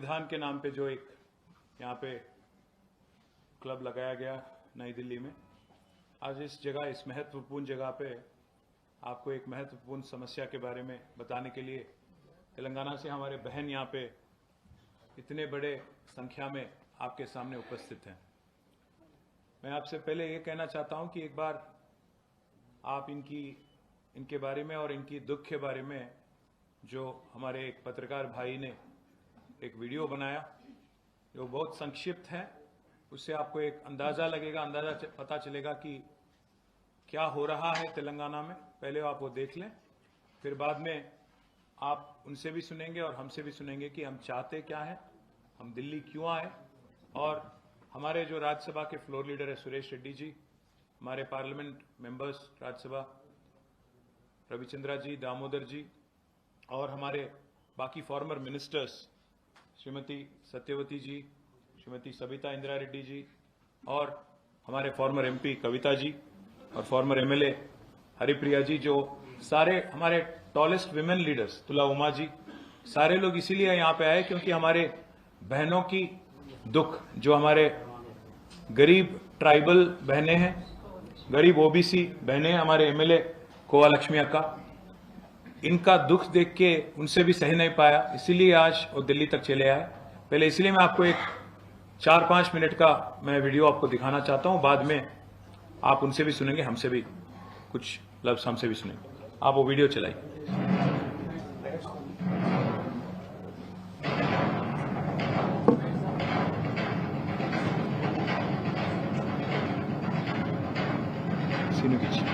संविधान के नाम पे जो एक यहाँ पे क्लब लगाया गया नई दिल्ली में, आज इस जगह, इस महत्वपूर्ण जगह पे आपको एक महत्वपूर्ण समस्या के बारे में बताने के लिए तेलंगाना से हमारे बहन यहाँ पे इतने बड़े संख्या में आपके सामने उपस्थित हैं। मैं आपसे पहले ये कहना चाहता हूँ कि एक बार आप इनके बारे में और इनकी दुख के बारे में जो हमारे एक पत्रकार भाई ने एक वीडियो बनाया जो बहुत संक्षिप्त है, उससे आपको एक अंदाजा लगेगा, पता चलेगा कि क्या हो रहा है तेलंगाना में। पहले आप वो देख लें, फिर बाद में आप उनसे भी सुनेंगे और हमसे भी सुनेंगे कि हम चाहते क्या हैं, हम दिल्ली क्यों आए। और हमारे जो राज्यसभा के फ्लोर लीडर है सुरेश रेड्डी जी, हमारे पार्लियामेंट मेंबर्स राज्यसभा रविचंद्रा जी, दामोदर जी, और हमारे बाकी फॉर्मर मिनिस्टर्स श्रीमती सत्यवती जी, श्रीमती सबिता इंदिरा रेड्डी जी, और हमारे फॉर्मर एमपी कविता जी और फॉर्मर एमएलए हरिप्रिया जी, जो सारे हमारे टॉलेस्ट विमेन लीडर्स, तुला उमा जी, सारे लोग इसीलिए यहाँ पे आए क्योंकि हमारे बहनों की दुख, जो हमारे गरीब ट्राइबल बहनें हैं, गरीब ओबीसी बहनें, हमारे एमएलए कोवा लक्ष्मी अक्का, इनका दुख देख के उनसे भी सह नहीं पाया, इसीलिए आज वो दिल्ली तक चले आए। पहले इसलिए मैं आपको एक 4-5 मिनट का मैं वीडियो आपको दिखाना चाहता हूं, बाद में आप उनसे भी सुनेंगे, हमसे भी कुछ लफ्ज़ हमसे भी सुनेंगे। आप वो वीडियो चलाइए। सीनू कीजिए।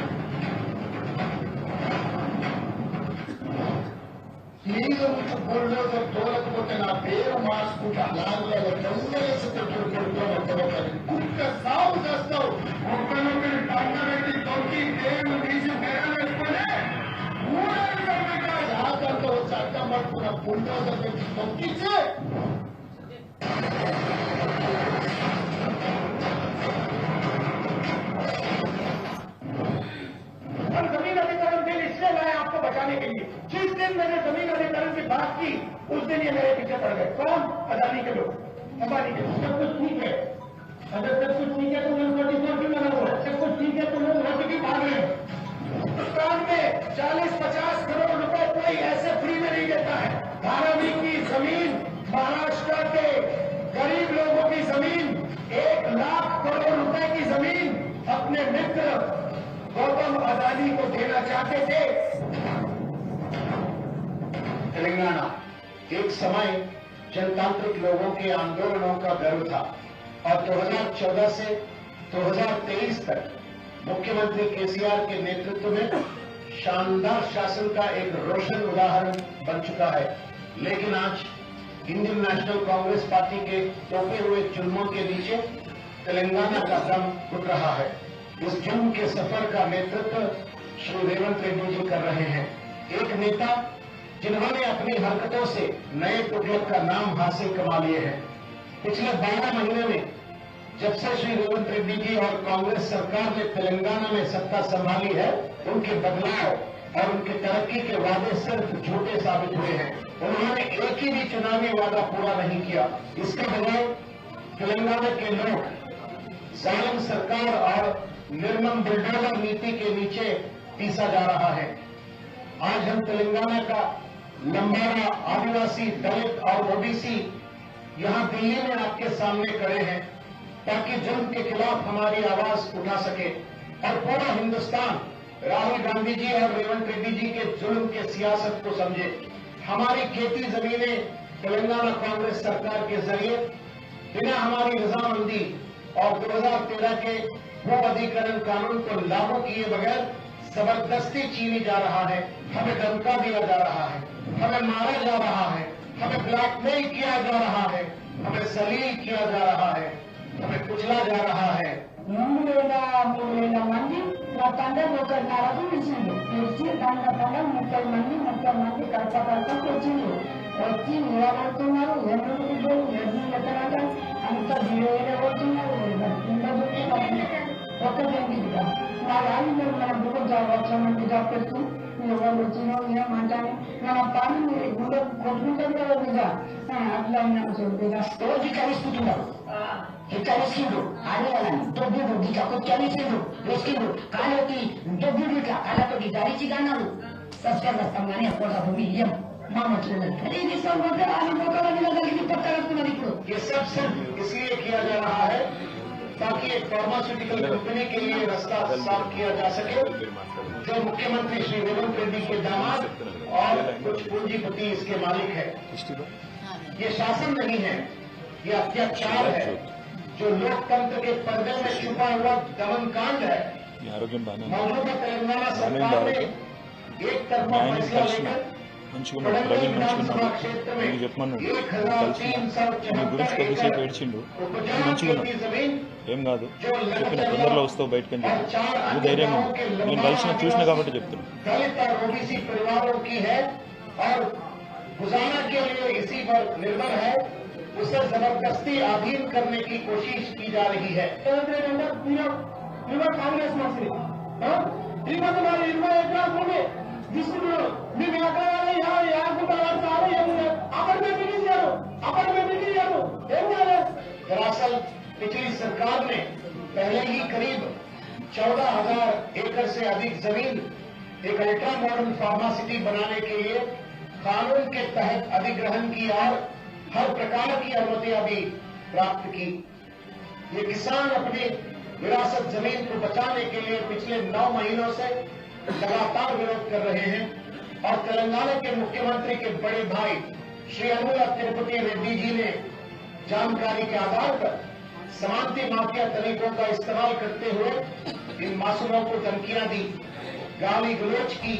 నా పేరు మార్చుకుంటా సాగు చేస్తావు ఒక్కనొక్కరి పంట పెట్టి తొక్కి పేరు తీసి పేరు పెట్టుకుని యాకంతో వచ్చి అడ్డం పట్టుకున్న బుల్డోజర్ పెట్టి తొక్కించి जमीन अधिकरण बिल इसलिए लाए आपको बचाने के लिए। जिस दिन मैंने जमीन अधिकरण की बात की उस दिन ये मेरे पीछे पड़ गए। कौन? अदानी के लोग, अंबानी के लोग। सब कुछ ठीक है, अगर सब कुछ ठीक है तो मैं 44 क्यों लगा हुआ है? सब कुछ ठीक है तो लोग वहां क्यों भाग रहे हैं? हिंदुस्तान में 40-50 करोड़ रुपए कोई ऐसे फ्री में नहीं देता है। धारावी की जमीन, महाराष्ट्र के गरीब लोगों की जमीन, 1 लाख करोड़ रुपए की जमीन अपने मित्र गौतम अदानी को देना चाहते थे। तेलंगाना एक समय जनतांत्रिक लोगों के आंदोलनों का गर्व था और 2014 से 2023 तक मुख्यमंत्री केसीआर के नेतृत्व में शानदार शासन का एक रोशन उदाहरण बन चुका है। लेकिन आज इंडियन नेशनल कांग्रेस पार्टी के तोपे हुए जुल्मों के नीचे तेलंगाना का दम घुट रहा है। इस जुल्म के सफर का नेतृत्व श्री रेवंत रेड्डी जी कर रहे हैं, एक नेता जिन्होंने अपनी हरकतों से नए तुगलक का नाम हासिल कमा लिए हैं। पिछले 12 महीने में जब से श्री रेवंत रेड्डी जी और कांग्रेस सरकार ने तेलंगाना में सत्ता संभाली है, उनके बदलाव और उनके तरक्की के वादे सिर्फ झूठे साबित हुए हैं। उन्होंने एक ही भी चुनावी वादा पूरा नहीं किया। इसके बजाय तेलंगाना के लोग जालिम सरकार और निर्मम बुलडोजर नीति के नीचे पीसा जा रहा है। आज हम तेलंगाना का लंबारा, आदिवासी, दलित और ओबीसी यहां दिल्ली में आपके सामने खड़े हैं ताकि जुल्म के खिलाफ हमारी आवाज उठा सके और पूरा हिंदुस्तान राहुल गांधी जी और रेवंत रेड्डी जी के जुल्म के सियासत को समझे। हमारी खेती जमीनें तेलंगाना कांग्रेस सरकार के जरिए बिना हमारी रजामंदी और 2013 के भू अधिग्रहण कानून को लागू किए बगैर जबरदस्ती छीनी जा रहा है। हमें धमका दिया जा रहा है, हमें मारा जा रहा है, हमें ब्लैकमेल किया जा रहा है, हमें सलील किया जा रहा है, हमें कुचला जा रहा है। 3,000 మంది నా పండుగ ఒకరిన్నరకు పిలిచిండు, పిలిచి దాని పండుగ 30 మంది కడపకు వచ్చిండు. వచ్చి నిలబడుతున్నారు, ఎందుకు ఎన్ని ఎత్తనాలు అంత జీవో కొడుతున్నారు. ఒక్కటేంటి మా వాళ్ళు మన బుక్ జాబ్ 1,00,000 మంది జాబ్ పెడుతూ ఎవరు వచ్చినావు ఏమంటాను మన పని మీరు గుండె కొట్టుకుంటారు కదా బిడ్డ అట్లా బిడ్డ రోజు కలుసుకుంటున్నారు కలిసిండు ఆడేవాళ్ళని దొబ్బుడు ఇట్లా కలిసిండు వేసిండు కాళ్ళకి దొబ్బుడు ఇట్లా కాళ్ళతోటి ధరించి కన్నాడు సబ్స్క్రైబ్ వస్తాం కానీ ఎక్కువ భూమి ఇయ్యం మా మట్లేదు ఖరీదు ఇస్తామంటే ఆయన మొక్కల మీద కలిగి పక్కనుకున్నది ఇప్పుడు ये सब सिर्फ इसलिए किया जा रहा है ताकि एक फार्मास्यूटिकल कंपनी के लिए रास्ता साफ किया जा सके जो मुख्यमंत्री श्री रेवंत रेड्डी के दामाद और कुछ पूंजीपति इसके मालिक है। ये शासन नहीं है, ये अत्याचार है जो लोकतंत्र के पर्दे में छुपा हुआ दमन कांड है। मौजूदा तेलंगाना सरकार ने एक तरफा फैसला लेकर ప్రవీణ్ మంచుకున్నాడు నీకు చెప్పమన్నాడు కలిసిన నీ గురించి కొద్దిసేపు ఏడ్చిండు నేను మంచుకున్నాను ఏం కాదు చెప్పిన తొందరలో వస్తావు బయటకు అని చెప్పి నువ్వు ధైర్యంగా నేను కలిసిన చూసిన కాబట్టి చెప్తున్నాను उसे जबरदस्ती अधीन करने की कोशिश की जा रही है। कांग्रेस मंत्री दरअसल पिछली सरकार ने पहले ही करीब 14,000 एकड़ से अधिक जमीन एक अल्ट्रा मॉडर्न फार्मासिटी बनाने के लिए कानून के तहत अधिग्रहण की और हर प्रकार की अनुमतियां भी प्राप्त की। ये किसान अपनी विरासत जमीन को बचाने के लिए पिछले 9 महीनों से लगातार विरोध कर रहे हैं और तेलंगाना के मुख्यमंत्री के बड़े भाई श्री अनुला तिरुपति रेड्डी जी ने जानकारी के आधार पर समांति माफिया तरीकों का इस्तेमाल करते हुए इन मासूमों को धमकियां दी, गाली गलौज की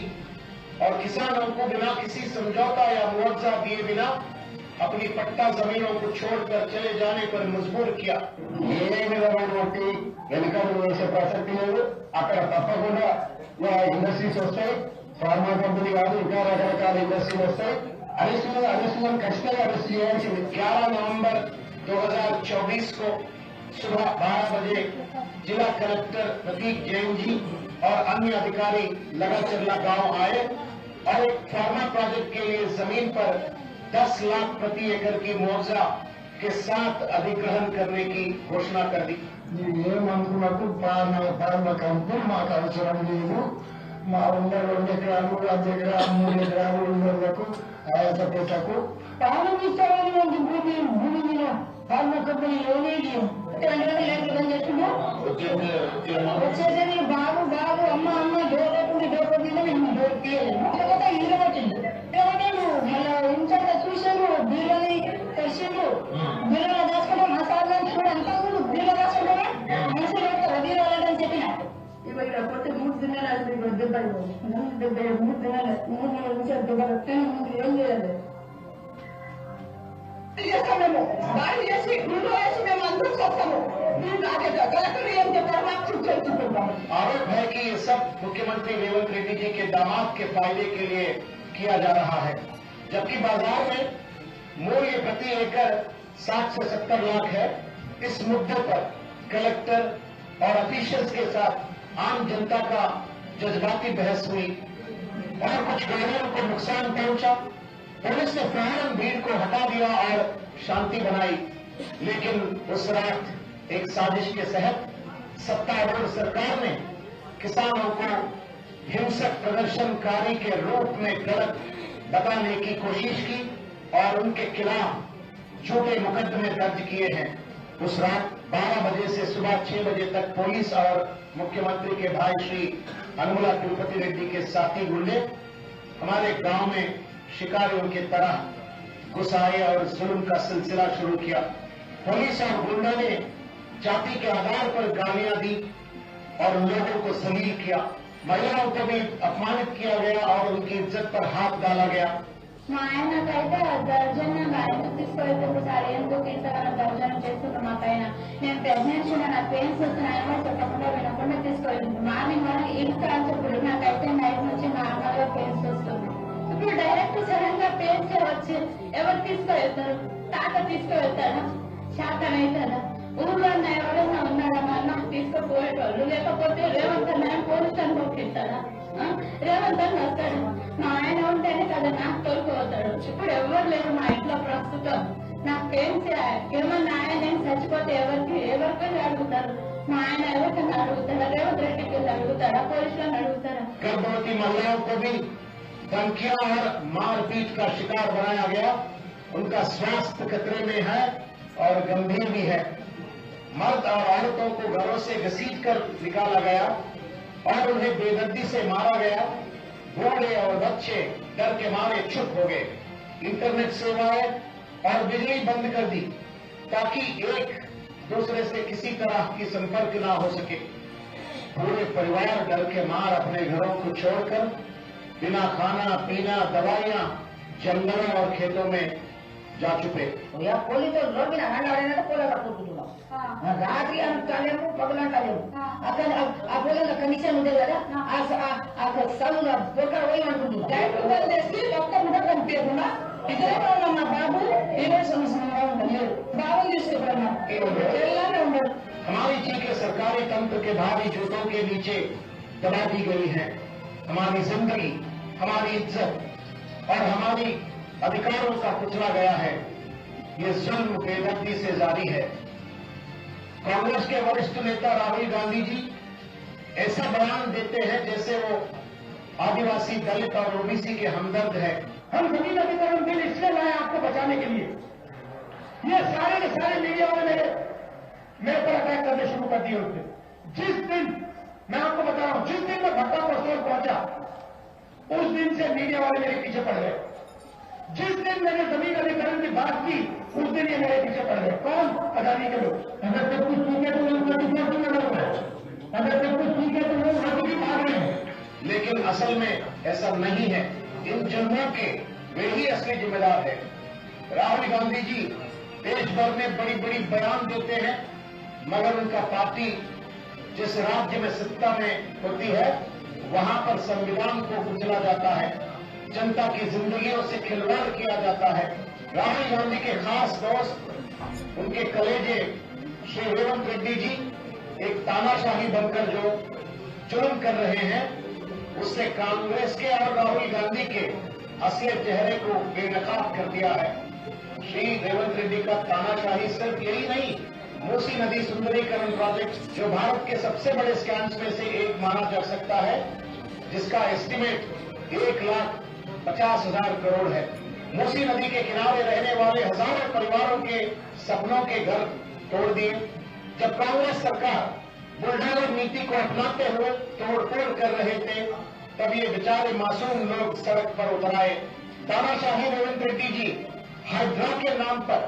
और किसानों को बिना किसी समझौता या मुआवजा दिए बिना अपनी पट्टा जमीनों को छोड़कर चले जाने पर मजबूर किया। ఏ విధమైనటువంటి వెనుకడు వేసే ప్రసక్తి లేదు, అక్కడ తప్పకుండా ఇండస్ట్రీస్ వస్తాయి, ఫార్మా కంపెనీ కాదు ఇంకా రకరకాల ఇండస్ట్రీలు వస్తాయి। అరెస్టులను ఖచ్చితంగా అరెస్ట్ చేయాల్సింది। 11 नवंबर 2024 को सुबह 12 बजे जिला कलेक्टर प्रतीक जैन जी और अन्य अधिकारी लगाचरला गांव आए और एक फार्मा प्रोजेक्ट के लिए जमीन पर 10 लाख प्रति एकड़ की मुआवजा के साथ अधिग्रहण करने की घोषणा कर दी। ఏమనుకున్నట్టు ఫార్మా కంపెనీ మాకు అవసరం లేదు, మా ఉన్న 2 ఎకరాలు 5 ఎకరాలు 3 ఎకరాలు ఉన్నోళ్లకు ఆయాసపెట్టకు ప్రారంభించాలని భూమి మీద ఫార్మా కంపెనీ ఏమేది లేదని చెప్తున్నా వచ్చేసరికి బాబు అమ్మ డోర్ లేకుండా మేము డోర్ తీయలేము లేకపోతే ఇల్లు వచ్చింది లేకపోతే మళ్ళీ ఇంట్లో చూసాము బీరని తెలిసిండు బీరలో దాచుకుంటే మసాలా కూడా అంతా బీరలో దాచుకుంటారా మనిషి లేకపోతే బీరో అని చెప్పిన ఇవాళ కొత్త 3 దినాలు 3 దినాలు 3 నిమిషాలు దెబ్బలు ఏం చేయాలి आरोप है कि ये सब मुख्यमंत्री रेवंत रेड्डी जी के दामाद के फायदे के लिए किया जा रहा है, जबकि बाजार में मूल्य प्रति एकड़ 60 से 70 लाख है। इस मुद्दे पर कलेक्टर और ऑफिशियल्स के साथ आम जनता का जज्बाती बहस हुई और कुछ गाड़ियों को नुकसान पहुंचा। पुलिस ने फौरन भीड़ को हटा दिया और शांति बनाई, लेकिन उस रात एक साजिश के तहत सत्तारूढ़ सरकार ने किसानों को हिंसक प्रदर्शनकारी के रूप में गलत बताने की कोशिश की और उनके खिलाफ झूठे मुकदमे दर्ज किए हैं। उस रात 12 बजे से सुबह 6 बजे तक पुलिस और मुख्यमंत्री के भाई श्री अनुला तिरुपति रेड्डी के साथी गुंडे हमारे गांव में शिकारियों की तरह घुस आए और जुल्म का सिलसिला शुरू किया। पुलिस और गुंडों ने जाति के आधार पर गालियां दी और लोगों को जलील किया। महिलाओं को भी अपमानित किया गया और उनकी इज्जत पर हाथ डाला गया। మా ఆయనకైతే దర్జన తీసుకెళ్తే సార్ ఎందుకు ఇంతగానో దర్జన చేస్తున్నా మా పైన నేను ప్రెగ్నెన్సీ నాకు పెయిన్స్ వస్తున్నాయేమో చెప్పకుండా వినకుండా తీసుకెళ్ళింది మార్నింగ్ ఇంటికి అని చెప్పాడు నాకైతే నైట్ నుంచి నార్మల్ గా పెయిన్స్ వస్తుంది ఇప్పుడు డైరెక్ట్ సడన్ గా పెయిన్స్ వచ్చి ఎవరు తీసుకెళ్తారు తాత తీసుకెళ్తారా శాతనైతారా ఊళ్ళో ఎవరైనా ఉన్నారా మా అన్న తీసుకుపోయేటోళ్ళు లేకపోతే రేవంత్ అన్న పోలీస్ అని పంపిస్తారా రేవంత్ అని వస్తాడు. మా ఆయన ఉంటేనే కదా నాకు తోలుకు పోతాడు. ఇప్పుడు ఎవరు లేరు మా ఇంట్లో ప్రస్తుతం. నాకేం ఏమన్నా ఆయన చచ్చిపోతే ఎవరికైనా అడుగుతారు. మా ఆయన ఎవరికైనా అడుగుతారా? రేవంత్ రెడ్డికి అడుగుతారా? పోలీసులను అడుగుతారా? गर्भवती महिलाओं को भी धमकियां और मारपीट का शिकार बनाया गया। उनका स्वास्थ्य खतरे में है और गंभीर भी है। मर्द और औरतों को घरों से घसीटकर निकाला गया और उन्हें बेदर्दी से मारा गया। बूढ़े और बच्चे डर के मारे चुप हो गए। इंटरनेट सेवाएं और बिजली बंद कर दी ताकि एक दूसरे से किसी तरह की संपर्क ना हो सके। पूरे परिवार डर के मार अपने घरों को छोड़कर बिना खाना पीना दवाइयां जंगलों और खेतों में जा चुके। పోలీసులు రోడ్డు మీద అన్నాడంటే పొలం కట్టుకుంటున్నాం. రాత్రి అంటాలేము పగలు అంటాలేము. అక్కడ ఆ పొలంలో కమిషన్ ఉండేది కదా, ఆ సౌండ్ పొక్కడ పోయి అనుకుంటున్నాం. మొత్తం కూడా కనిపించకుండా ఇదే మా బాబు ఇదే సమస్య ఉండలేదు. బాబు తీసుకెళ్ళాను తెల్లానే ఉండదు. हमारी चीखें सरकारी तंत्र के भारी जूतों के नीचे दबा दी गई है। हमारी जिंदगी, हमारी इज्जत और हमारी अधिकारों का कुचला गया है। ये जुल्म बेदर्दी से जारी है। कांग्रेस के वरिष्ठ नेता राहुल गांधी जी ऐसा बयान देते हैं जैसे वो आदिवासी, दलित और ओबीसी के हमदर्द है। हम सभी अधिकारों बिल इसलिए लाए आपको बचाने के लिए। ये सारे के सारे मीडिया वाले मेरे पर अटैक करने शुरू कर दिए उसने। जिस दिन मैं आपको बता रहा हूं, जिस दिन मैं भट्टा पर पहुंचा उस दिन से मीडिया वाले मेरे पीछे पड़ गए। जिस दिन मैंने जमीन अधिकरण की बात की उस दिन ये मेरे पीछे पड़ गए। कौन? अदानी के लोग। अगर सब कुछ ठीक है तो लोग अगर सब कुछ ठीक है तो लोग हाथों की भाग रहे हैं। लेकिन असल में ऐसा नहीं है। इन जुल्मों के वे ही असली जिम्मेदार है। राहुल गांधी जी देश भर में बड़ी बड़ी बयान देते हैं, मगर उनका पार्टी जिस राज्य में सत्ता में होती है वहां पर संविधान को कुचला जाता है, जनता की जिंदगियों से खिलवाड़ किया जाता है। राहुल गांधी के खास दोस्त, उनके कलेजे श्री रेवंत रेड्डी जी एक तानाशाही बनकर जो जुल्म कर रहे हैं, उससे कांग्रेस के और राहुल गांधी के असली चेहरे को बेनकाब कर दिया है। श्री रेवंत रेड्डी का तानाशाही सिर्फ यही नहीं, मूसी नदी सुंदरीकरण प्रोजेक्ट जो भारत के सबसे बड़े स्कैम्स में से एक माना जा सकता है, जिसका एस्टिमेट 1,50,000 करोड़ है। मूसी नदी के किनारे रहने वाले हजारों परिवारों के सपनों के घर तोड़ दिए। जब कांग्रेस सरकार बुलडोजर नीति को अपनाते हुए तोड़फोड़ कर रहे थे, तब ये बेचारे मासूम लोग सड़क पर उतर आए। तानाशाही रेवंत रेड्डी जी हाइड्रा के नाम पर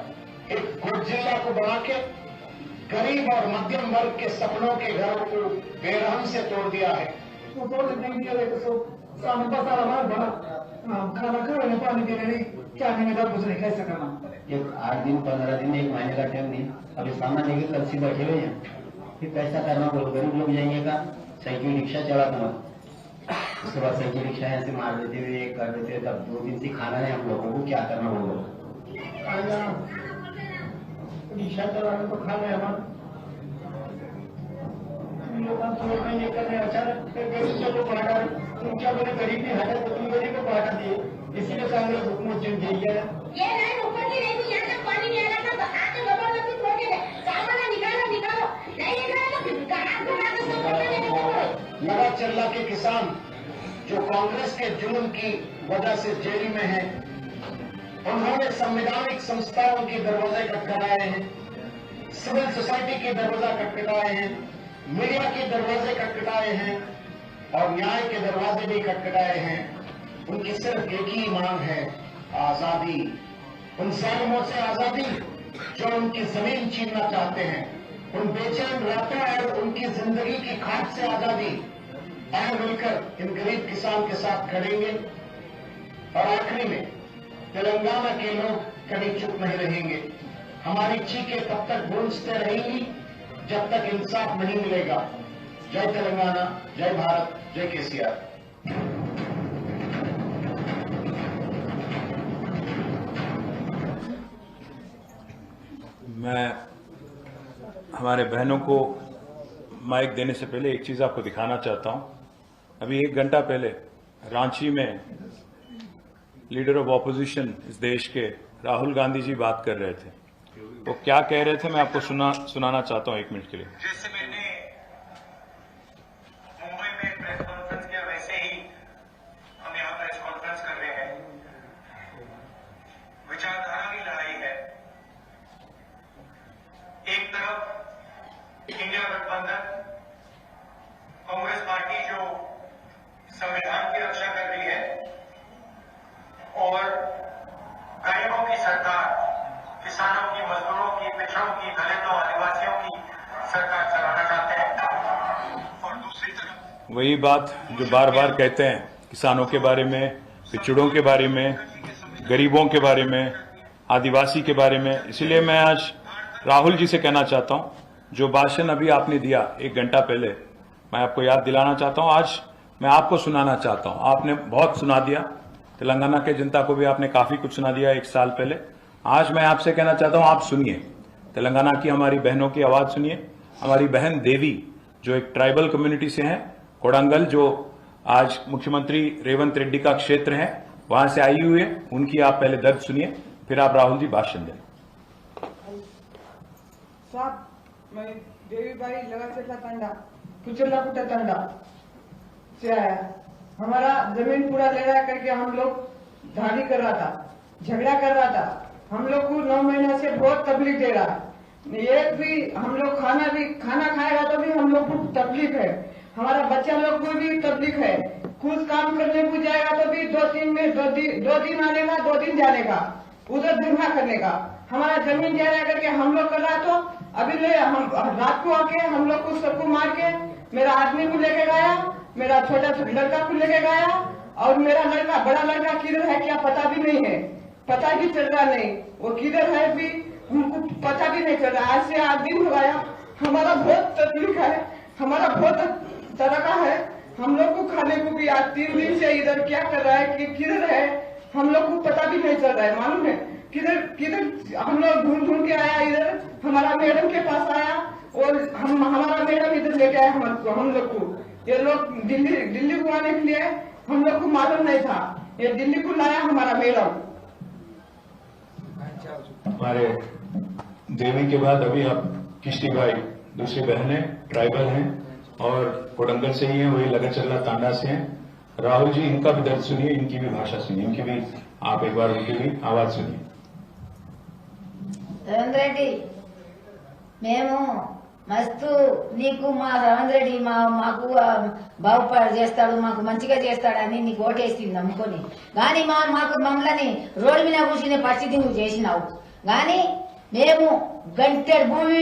एक गोजिल्ला को बना के गरीब और मध्यम वर्ग के सपनों के घरों को बेरहम से तोड़ दिया है। एक 8 दिन 15 दिन 1 महीने का टाइम दी। अभी सामान लेके लस्सी बैठे हुए हैं, फिर कैसा करना बोलो। गरीब लोग जाएंगे का साइकिल रिक्शा चला तुम, उसके बाद साइकिल रिक्शा यहाँ से मार देते हुए कर देते, तब 2 दिन से खाना नहीं हम लोगों को, क्या करना बोलो। रिक्शा चलाने को खा गए हम लोग अचानक को बढ़ा उनका मैंने गरीब की हालत तो तुम गरीब को बढ़ा दिए, इसीलिए कांग्रेस हुकूमत जिन दे दिया। ये लाइन ऊपर की नहीं थी, यहाँ तक पानी नहीं आ रहा था, तो आके जबरदस्ती छोड़ के सामान निकालो नहीं निकालो तो लगा चल्ला के किसान जो कांग्रेस के जुल्म की वजह से जेल में हैं, उन्होंने संवैधानिक संस्थाओं के दरवाजे खटखटाए हैं, सिविल सोसाइटी के दरवाजा खटखटाए हैं, मीडिया के दरवाजे खटखटाए हैं और न्याय के दरवाजे भी खटखटाए हैं। उनकी सिर्फ एक ही मांग है, आजादी। उन जालिमों से आजादी जो उनकी जमीन छीनना चाहते हैं, उन बेचैन रातों और उनकी जिंदगी की खाक से आजादी। आए मिलकर इन गरीब किसान के साथ खड़ेंगे। और आखिरी में तेलंगाना के लोग कभी चुप नहीं रहेंगे। हमारी चीखें तब तक गूंजते रहेंगी जब तक इंसाफ नहीं मिलेगा। जय तेलंगाना, जय भारत, जय केसीआर। मैं हमारे बहनों को माइक देने से पहले एक चीज़ आपको दिखाना चाहता हूं। अभी 1 घंटा पहले रांची में लीडर ऑफ ऑपोजिशन इस देश के राहुल गांधी जी बात कर रहे थे। वो क्या कह रहे थे मैं आपको सुनाना चाहता हूं 1 मिनट के लिए। जैसे मैंने मुंबई में प्रेस कॉन्फ्रेंस किया वैसे ही हम यहाँ प्रेस कॉन्फ्रेंस कर रहे हैं। विचारधारा की लड़ाई है। एक तरफ इंडिया गठबंधन कांग्रेस पार्टी जो संविधान की रक्षा कर रही है और गरीबों की सरकार, किसानों की, मजदूरों की, पिछड़ों की, दलितों, आदिवासियों की सरकार चलाना चाहते हैं। और दूसरी तरफ वही बात जो बार बार कहते हैं, किसानों के बारे में, पिछड़ों के बारे में, गरीबों के बारे में, आदिवासी के बारे में। इसलिए मैं आज राहुल जी से कहना चाहता हूं, जो भाषण अभी आपने दिया 1 घंटा पहले, मैं आपको याद दिलाना चाहता हूं। आज मैं आपको सुनाना चाहता हूं। आपने बहुत सुना दिया, तेलंगाना के जनता को भी आपने काफी कुछ सुना दिया 1 साल पहले। आज मैं आपसे कहना चाहता हूं, आप सुनिए, तेलंगाना की हमारी बहनों की आवाज सुनिए। हमारी बहन देवी जो एक ट्राइबल कम्युनिटी से हैं, कोडंगल, जो आज मुख्यमंत्री रेवंत रेड्डी का क्षेत्र है, वहां से आई हुई है, उनकी आप पहले दर्द सुनिए, फिर आप राहुल जी भाषण दें। साहब, मैं देवीबाई लगाचेटला तांडा, कुचल्लाकुटा तांडा से आया। हमारा जमीन पूरा ले रहा करके हम लोग धाड़ी कर रहा था, झगड़ा कर रहा था। हम लोग को 9 महीना से बहुत तकलीफ दे रहा है। एक भी हम लोग खाना खाएगा तो भी हम लोग को तकलीफ है। हमारा बच्चा लोग को भी तकलीफ है। कुछ काम करने को जाएगा तो भी 2 दिन आने का, 2 दिन जाने का, उधर धरना करने का। हमारा जमीन जा रहा करके हम लोग कर रहा। तो अभी ले हम रात को आके हम लोग को सबको मार के मेरा आदमी को लेके गया, मेरा छोटा लड़का को लेके गया, और मेरा लड़का, बड़ा लड़का किधर है क्या पता भी नहीं है, पता भी चल रहा नहीं, वो किधर है भी हमको पता भी नहीं चल रहा। आज से 8 दिन हो गया। हमारा बहुत तकलीफ है, हमारा बहुत तरह का है। हम लोग को खाने को भी आज 3 दिन से इधर क्या कर रहा है, कि किधर है, हम लोग को पता भी नहीं चल रहा है। मालूम है किधर हम लोग ढूंढ के आया, इधर हमारा मैडम के पास आया, और हमारा मैडम इधर लेके आया हम लोग को। ये लोग दिल्ली को आने के लिए हम लोग को मालूम नहीं था, ये दिल्ली को लाया हमारा मैडम। हमारे देवी के बाद अभी अब किश्ती भाई दूसरी बहनें ट्राइबल हैं और कोडंगल से ही हैं, वही लगचल्ला तांडा से हैं। राहुल जी, इनका भी दर्द सुनिए, इनकी भी भाषा सुनिए, इनकी भी आप एक बार उनकी भी आवाज सुनिए। రేవంత్ రెడ్డి, మేము మస్తు నీకు మా రేవంత్ రెడ్డి మాకు బాగుపడి చేస్తాడు, మాకు మంచిగా చేస్తాడని నీకు ఓటేసింది నమ్ముకొని, కానీ మాకు మమ్మల్ని రోడ్డు మీద కూర్చునే పరిస్థితి నువ్వు చేసినావు. కానీ మేము గంటెడు భూమి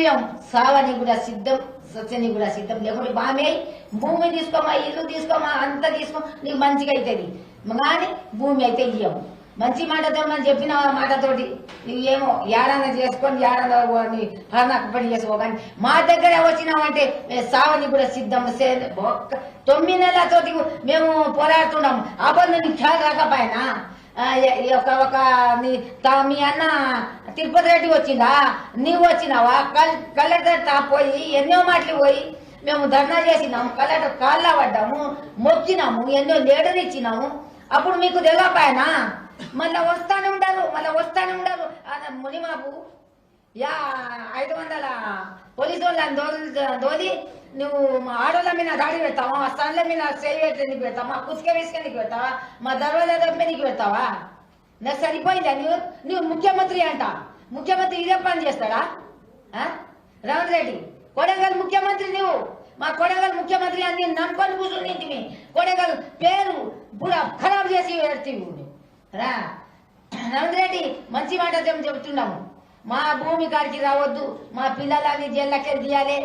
సావని కూడా సిద్ధం, సత్యని కూడా సిద్ధం. లేకుంటే బామే భూమి తీసుకోమా, ఇల్లు తీసుకోమా, అంతా తీసుకో, నీకు మంచిగా అవుతుంది. కానీ భూమి అయితే ఇయ్యము. మంచి మాటతో మనం చెప్పిన మాటతోటి నువ్వేమో ఏడన్నా చేసుకొని ఏడన్నా పర్ణాకు పని చేసుకో. కానీ మా దగ్గర వచ్చినామంటే సావని కూడా సిద్ధం. 9 నెలలతోటి మేము పోరాడుతున్నాము. అప్పుడు నీకు ఖ్యాల్ రాకపోయినా మీ అన్న తిరుపతి రెడ్డి వచ్చిందా, నీవు వచ్చినావా? కలెక్టర్ పోయి ఎన్నో మాటలు పోయి మేము ధర్నా చేసినాము, కలెక్టర్ కాళ్ళ పడ్డాము, మొక్కినాము, ఎన్నో లీడర్ ఇచ్చినాము. అప్పుడు మీకు తెలియపాయనా? మళ్ళా వస్తానే ఉండరు మునిమాపు 500 పోలీసు వాళ్ళని దోలి నువ్వు మా ఆడోళ్ళ మీద దాడి పెడతావా, మా సన్ల మీద సేవెట్టనికి పెడతావా, మా కుసుక వేసుకనికి పెడతావా, మా దర్వాజా దప్పనికి పెడతావా? నాకు సరిపోయిందా? నువ్వు ముఖ్యమంత్రి అంట, ముఖ్యమంత్రి ఇదే పని చేస్తాడా? రేవంత్ రెడ్డి కొడంగల్ ముఖ్యమంత్రి, నువ్వు మా కొడంగల్ ముఖ్యమంత్రి అని నమ్ముకొని కూర్చుని కొడంగల్ పేరు పూరా ఖరాబ్ చేసి పెడతావు రా. రేవంత్ రెడ్డి, మంచి మాట చెబుతున్నాము. మా భూమి కాడికి రావద్దు, మా పిల్లలని జైళ్ళకి తీయాలి.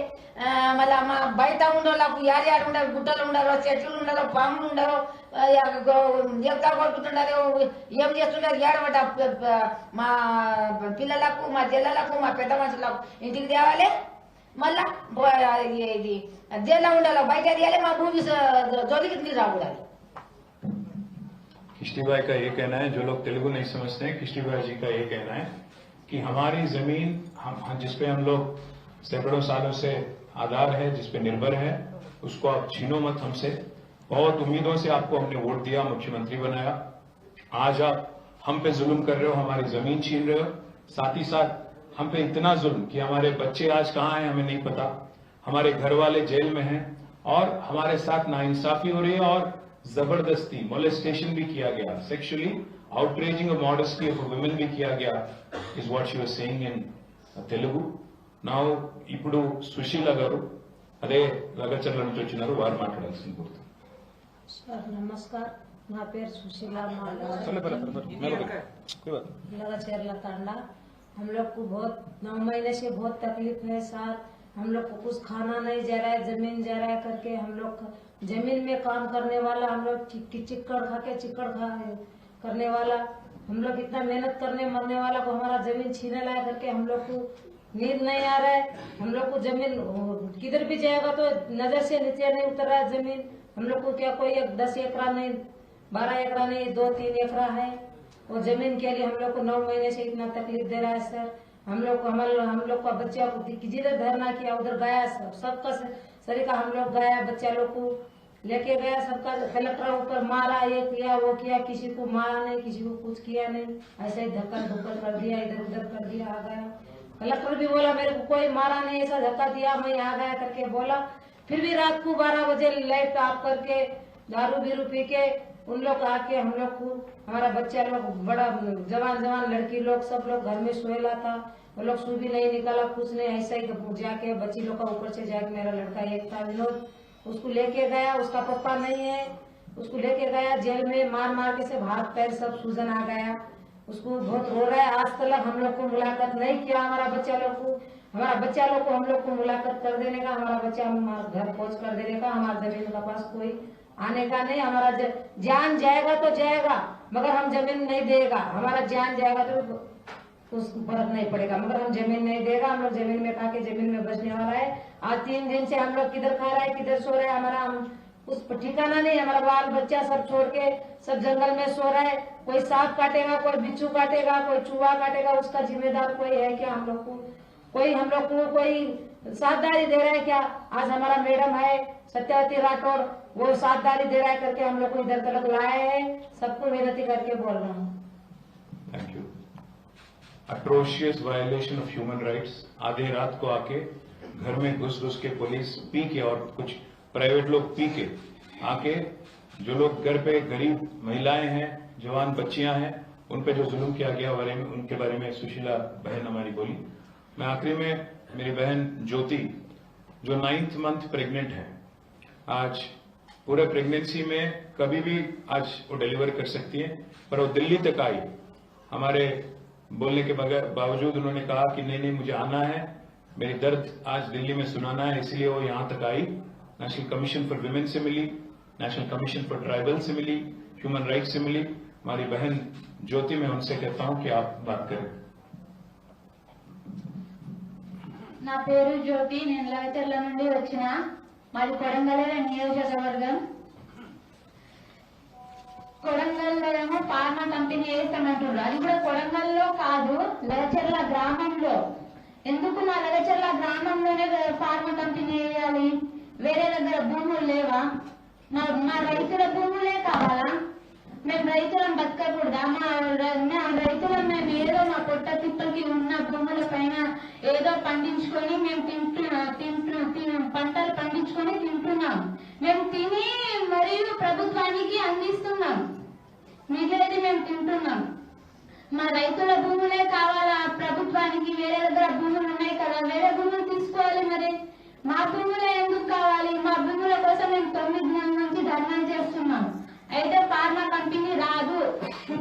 మళ్ళా మా బయట ఉండోళ్ళకు యారు ఉండరు, గుట్టలు ఉండరు, చెట్లు ఉండరు, పాములు ఉండరు, ఎక్కడ కొడుకుంటున్నారు, ఏం చేస్తున్నారు, ఏడబడ్డ మా పిల్లలకు, మా జల్లలకు, మా పెద్ద మనుషులకు ఇంటికి తేవాలి. మళ్ళా ఇది జైల్లో ఉండాలి, బయట తీయాలి. మా భూమి జోలికి రాకూడదు. किश्ती भाई का ये कहना है, जो लोग तेलुगु नहीं समझते हैं, किश्ती भाई जी का ये कहना है कि हमारी जमीन जिसपे हम लोग सैकड़ों सालों से आधार है, जिसपे निर्भर है, उसको आप छीनो मत हमसे। बहुत उम्मीदों से आपको हमने वोट दिया, मुख्यमंत्री बनाया। आज आप हम पे जुल्म कर रहे हो, हमारी जमीन छीन रहे हो, साथ ही साथ हम पे इतना जुल्म कि हमारे बच्चे आज कहाँ हैं हमें नहीं पता, हमारे घर वाले जेल में हैं और हमारे साथ नाइंसाफी हो रही है और जबरदस्ती मोलेस्टेशन भी किया गया, sexually outraging a modesty of a woman भी किया गया, is what she was saying in Telugu. Now ఇప్పుడు సుశీల గారు అదే లగచర్ల నుంచి వచ్చినారు, వారు మాట్లాడాల్సింది కోరుతున్నాను. सर नमस्कार, నా పేరు సుశీల लगाचेरला तांडा। हम लोग को बहुत 9 महीने से बहुत तकलीफ है सर। हम लोग को कुछ खाना नहीं जा रहा है, जमीन जा रहा है करके हम लोग जमीन में काम करने वाला, हम लोग चिक्कड़ खा के चिक्कड़ खा करने वाला, हम लोग इतना मेहनत करने मरने वाला को हमारा जमीन छीने लाया करके हम लोग को नींद नहीं आ रहा है। हम लोग को जमीन किधर भी जाएगा तो नजर से नीचे नहीं उतर रहा है जमीन। हम लोग को क्या कोई 10 एकड़ा नहीं, 12 एकड़ा नहीं, 2-3 एकड़ा है। वो जमीन के लिए हम लोग को 9 महीने से इतना तकलीफ दे रहा है सर। हम लोग का बच्चा को जिधर धरना किया उधर गया, सबका सरीका हम लोग गया, बच्चा लोग को लेके गया, सबका कलेक्टर ऊपर मारा, ये किया वो किया, किसी को मारा नहीं, किसी को कुछ किया नहीं, ऐसे ही धक्का धुक्कर कर दिया, इधर उधर कर दिया, आ गया। कलेक्टर भी बोला मेरे को कोई मारा नहीं, ऐसा धक्का दिया, मैं आ गया करके बोला। फिर भी रात को 12 बजे लाइट ऑफ करके दारू बीरू पी के उन लोग आके हम लोग को, हमारा बच्चा लोग बड़ा जवान लड़की लोग सब लोग घर में सोएला था, वो लोग सू भी नहीं निकाला, कुछ नहीं, ऐसा ही जाके बच्ची लोग का ऊपर से जाके मेरा लड़का एक था विनोद, उसको लेके गया, उसका पप्पा नहीं है, उसको लेके गया जेल में, मार के से हाथ पैर सब सूजन आ गया, उसको बहुत रो रहा है। आज तक हम लोग को मुलाकात नहीं किया, हमारा बच्चा लोग को हम लोग को मुलाकात कर देने का, हमारा बच्चा हमारा घर पहुंच कर देने का, हमारा जमीन का पास कोई आने का नहीं। हमारा जान जाएगा तो जाएगा मगर हम जमीन नहीं देगा, हमारा जान जाएगा तो कुछ फर्क नहीं पड़ेगा मगर हम जमीन नहीं देगा। हम लोग जमीन में खा के जमीन में बचने वाला है। आज 3 दिन से हम लोग किधर खा रहा है किधर सो रहा है, हमारा कुछ ठिकाना नहीं। हमारा बाल बच्चा सब छोड़ के सब जंगल में सो रहा है, कोई सांप काटेगा, कोई बिच्छू काटेगा, कोई चूहा काटेगा, उसका जिम्मेदार कोई है क्या? हम लोग को कोई साझेदारी दे रहा है क्या? आज हमारा मैडम है सत्यवती राठौर, वो साझेदारी दे रहा है करके हम लोग को इधर तक लाए हैं। सबको विनती करके बोल रहा हूँ। Thank you. Atrocious violation of human rights. आधे रात को आके घर में घुस के पुलिस पी के और कुछ प्राइवेट लोग पी के आके जो लोग घर पे गरीब महिलाएं हैं, जवान बच्चियां हैं, उन पे जो जुल्म किया गया उनके बारे में सुशीला बहन हमारी बोली। मैं आखिरी में मेरी बहन ज्योति जो 9th मंथ प्रेग्नेंट है, आज पूरे प्रेगनेंसी में कभी भी आज वो डिलीवर कर सकती है, पर वो दिल्ली तक आई। हमारे बोलने के बावजूद उन्होंने कहा कि नहीं मुझे आना है, मेरी दर्द आज दिल्ली में सुनाना है, इसलिए वो यहां तक आई। नेशनल कमीशन फॉर विमेन से मिली, नेशनल कमीशन फॉर ट्राइबल से मिली, ह्यूमन राइट्स से मिली। हमारी बहन ज्योति, मैं उनसे कहता हूं कि आप बात करें। నా పేరు జ్యోతి, నేను లగచర్ల నుండి వచ్చిన, మాది కొడంగల్ నియోజకవర్గం. కొడంగల్లో ఏమో ఫార్మా కంపెనీ వేస్తామంటున్నారు, అది కూడా కొడంగల్లో కాదు, లగచర్ల గ్రామంలో. ఎందుకు నా లగచర్ల గ్రామంలోనే ఫార్మా కంపెనీ వేయాలి? వేరే దగ్గర భూములు లేవా? మా రైతుల భూములే కావాలా? మేము రైతులను బతకకూడదా? మా రైతులను మేము ఏదో మా పొట్ట తిప్పకి ఉన్న భూముల పైన ఏదో పండించుకొని మేము పంటలు పండించుకొని తింటున్నాం. మేము తిని మరియు ప్రభుత్వానికి అందిస్తున్నాం, మిగిలినది మేము తింటున్నాం. మా రైతుల భూములే కావాలా ప్రభుత్వానికి? వేరే దగ్గర భూములు ఉన్నాయి కదా, వేరే భూములు తీసుకోవాలి. మరి మా భూములే ఎందుకు కావాలి? మా భూముల కోసం మేము 9 నెలల నుంచి ధర్నా చేస్తున్నాం. అయితే ఫార్మా కంపెనీ రాదు,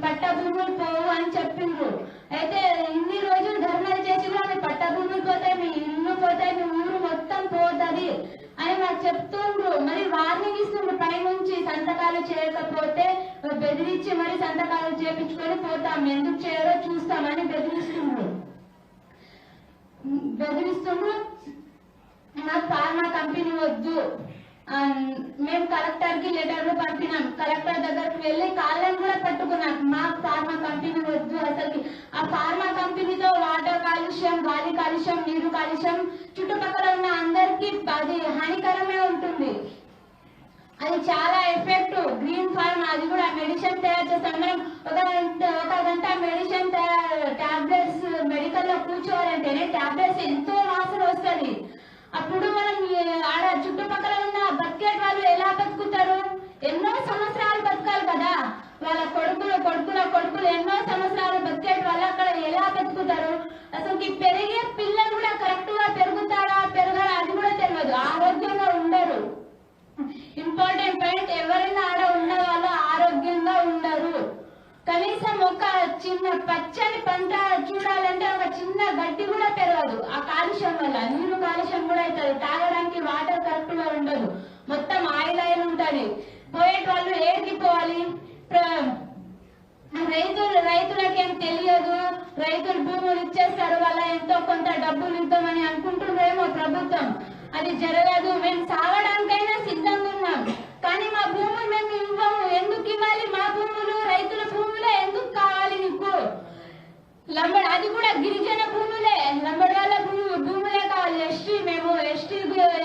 పట్ట భూములు పోవు అని చెప్పిండ్రు. అయితే ఇన్ని రోజులు ధర్నాలు చేసి కూడా మీ పట్ట భూములు పోతాయి, మీ ఇల్లు పోతాయి, మీ ఊరు మొత్తం పోతుంది అని మాకు చెప్తుండ్రు. మరి వార్నింగ్ ఇస్తుండ్రు పైనుంచి, సంతకాలు చేయకపోతే బెదిరించి మరి సంతకాలు చేపించుకొని పోతాం, ఎందుకు చేయరో చూస్తామని బెదిరిస్తుండ్రు. మాకు ఫార్మా కంపెనీ వద్దు. మేము కలెక్టర్ కి లెటర్లు పంపినాం, కలెక్టర్ దగ్గరకు వెళ్లి కాళ్ళని కూడా పట్టుకున్నాం. మాకు ఫార్మా కంపెనీ వద్దు. అసలు ఆ ఫార్మా కంపెనీతో వాటర్ కాలుష్యం, గాలి కాలుష్యం, నీరు కాలుష్యం చుట్టుపక్కల ఉన్న అందరికీ అది హానికరమే ఉంటుంది. అది చాలా ఎఫెక్ట్. గ్రీన్ ఫార్మ్ అది కూడా మెడిసిన్ తయారు చేస్తాం. మనం ఒక గంట మెడిసిన్ టాబ్లెట్స్ మెడికల్ లో కూర్చోవాలంటేనే టాబ్లెట్స్ ఎంతో వాసన వస్తుంది. అప్పుడు మనం ఆడ చుట్టుపక్కల ఉన్న బతికేట్ వాళ్ళు ఎలా బతుకుతారు? ఎన్నో సంవత్సరాలు బతకాలి కదా. వాళ్ళ కొడుకులు ఎన్నో సంవత్సరాలు బతికేట్ వాళ్ళు అక్కడ ఎలా బతుకుతారు? అసలు పెరిగే పిల్లలు కూడా కరెక్ట్ గా పెరుగుతారా పెరగరా అది కూడా తెలియదు. ఆరోగ్యంగా ఉండరు. ఇంపార్టెంట్ పాయింట్, ఎవరైనా ఆడ ఉన్న వాళ్ళు ఆరోగ్యంగా ఉండరు. కనీసం ఒక చిన్న పచ్చని పంట చూడాలంటే ఒక చిన్న గడ్డి కూడా పెరగదు. ఆ కాలుష్యం వల్ల నీరు కాలుష్యం కూడా అవుతుంది. తాగడానికి వాటర్ కరెక్ట్ గా ఉండదు. మొత్తం ఆయిల్ ఉంటుంది. పోయేటి వాళ్ళు ఏడికి పోవాలి? రైతులకేం తెలియదు. రైతులు భూములు ఇచ్చేస్తారు, వాళ్ళ ఎంతో కొంత డబ్బులు ఇద్దామని అనుకుంటున్నారేమో ప్రభుత్వం. అది జరగదు. మేము సాగడానికైనా సిద్ధంగా ఉన్నాం, కానీ మా భూములు మేము ఇవ్వము. ఎందుకు ఇవ్వాలి? మా భూములు రైతుల భూములే ఎందుకు కావాలి నీకు? అది కూడా గిరిజన భూములే, లంబడి వాళ్ళ భూములే కావాలి. మేము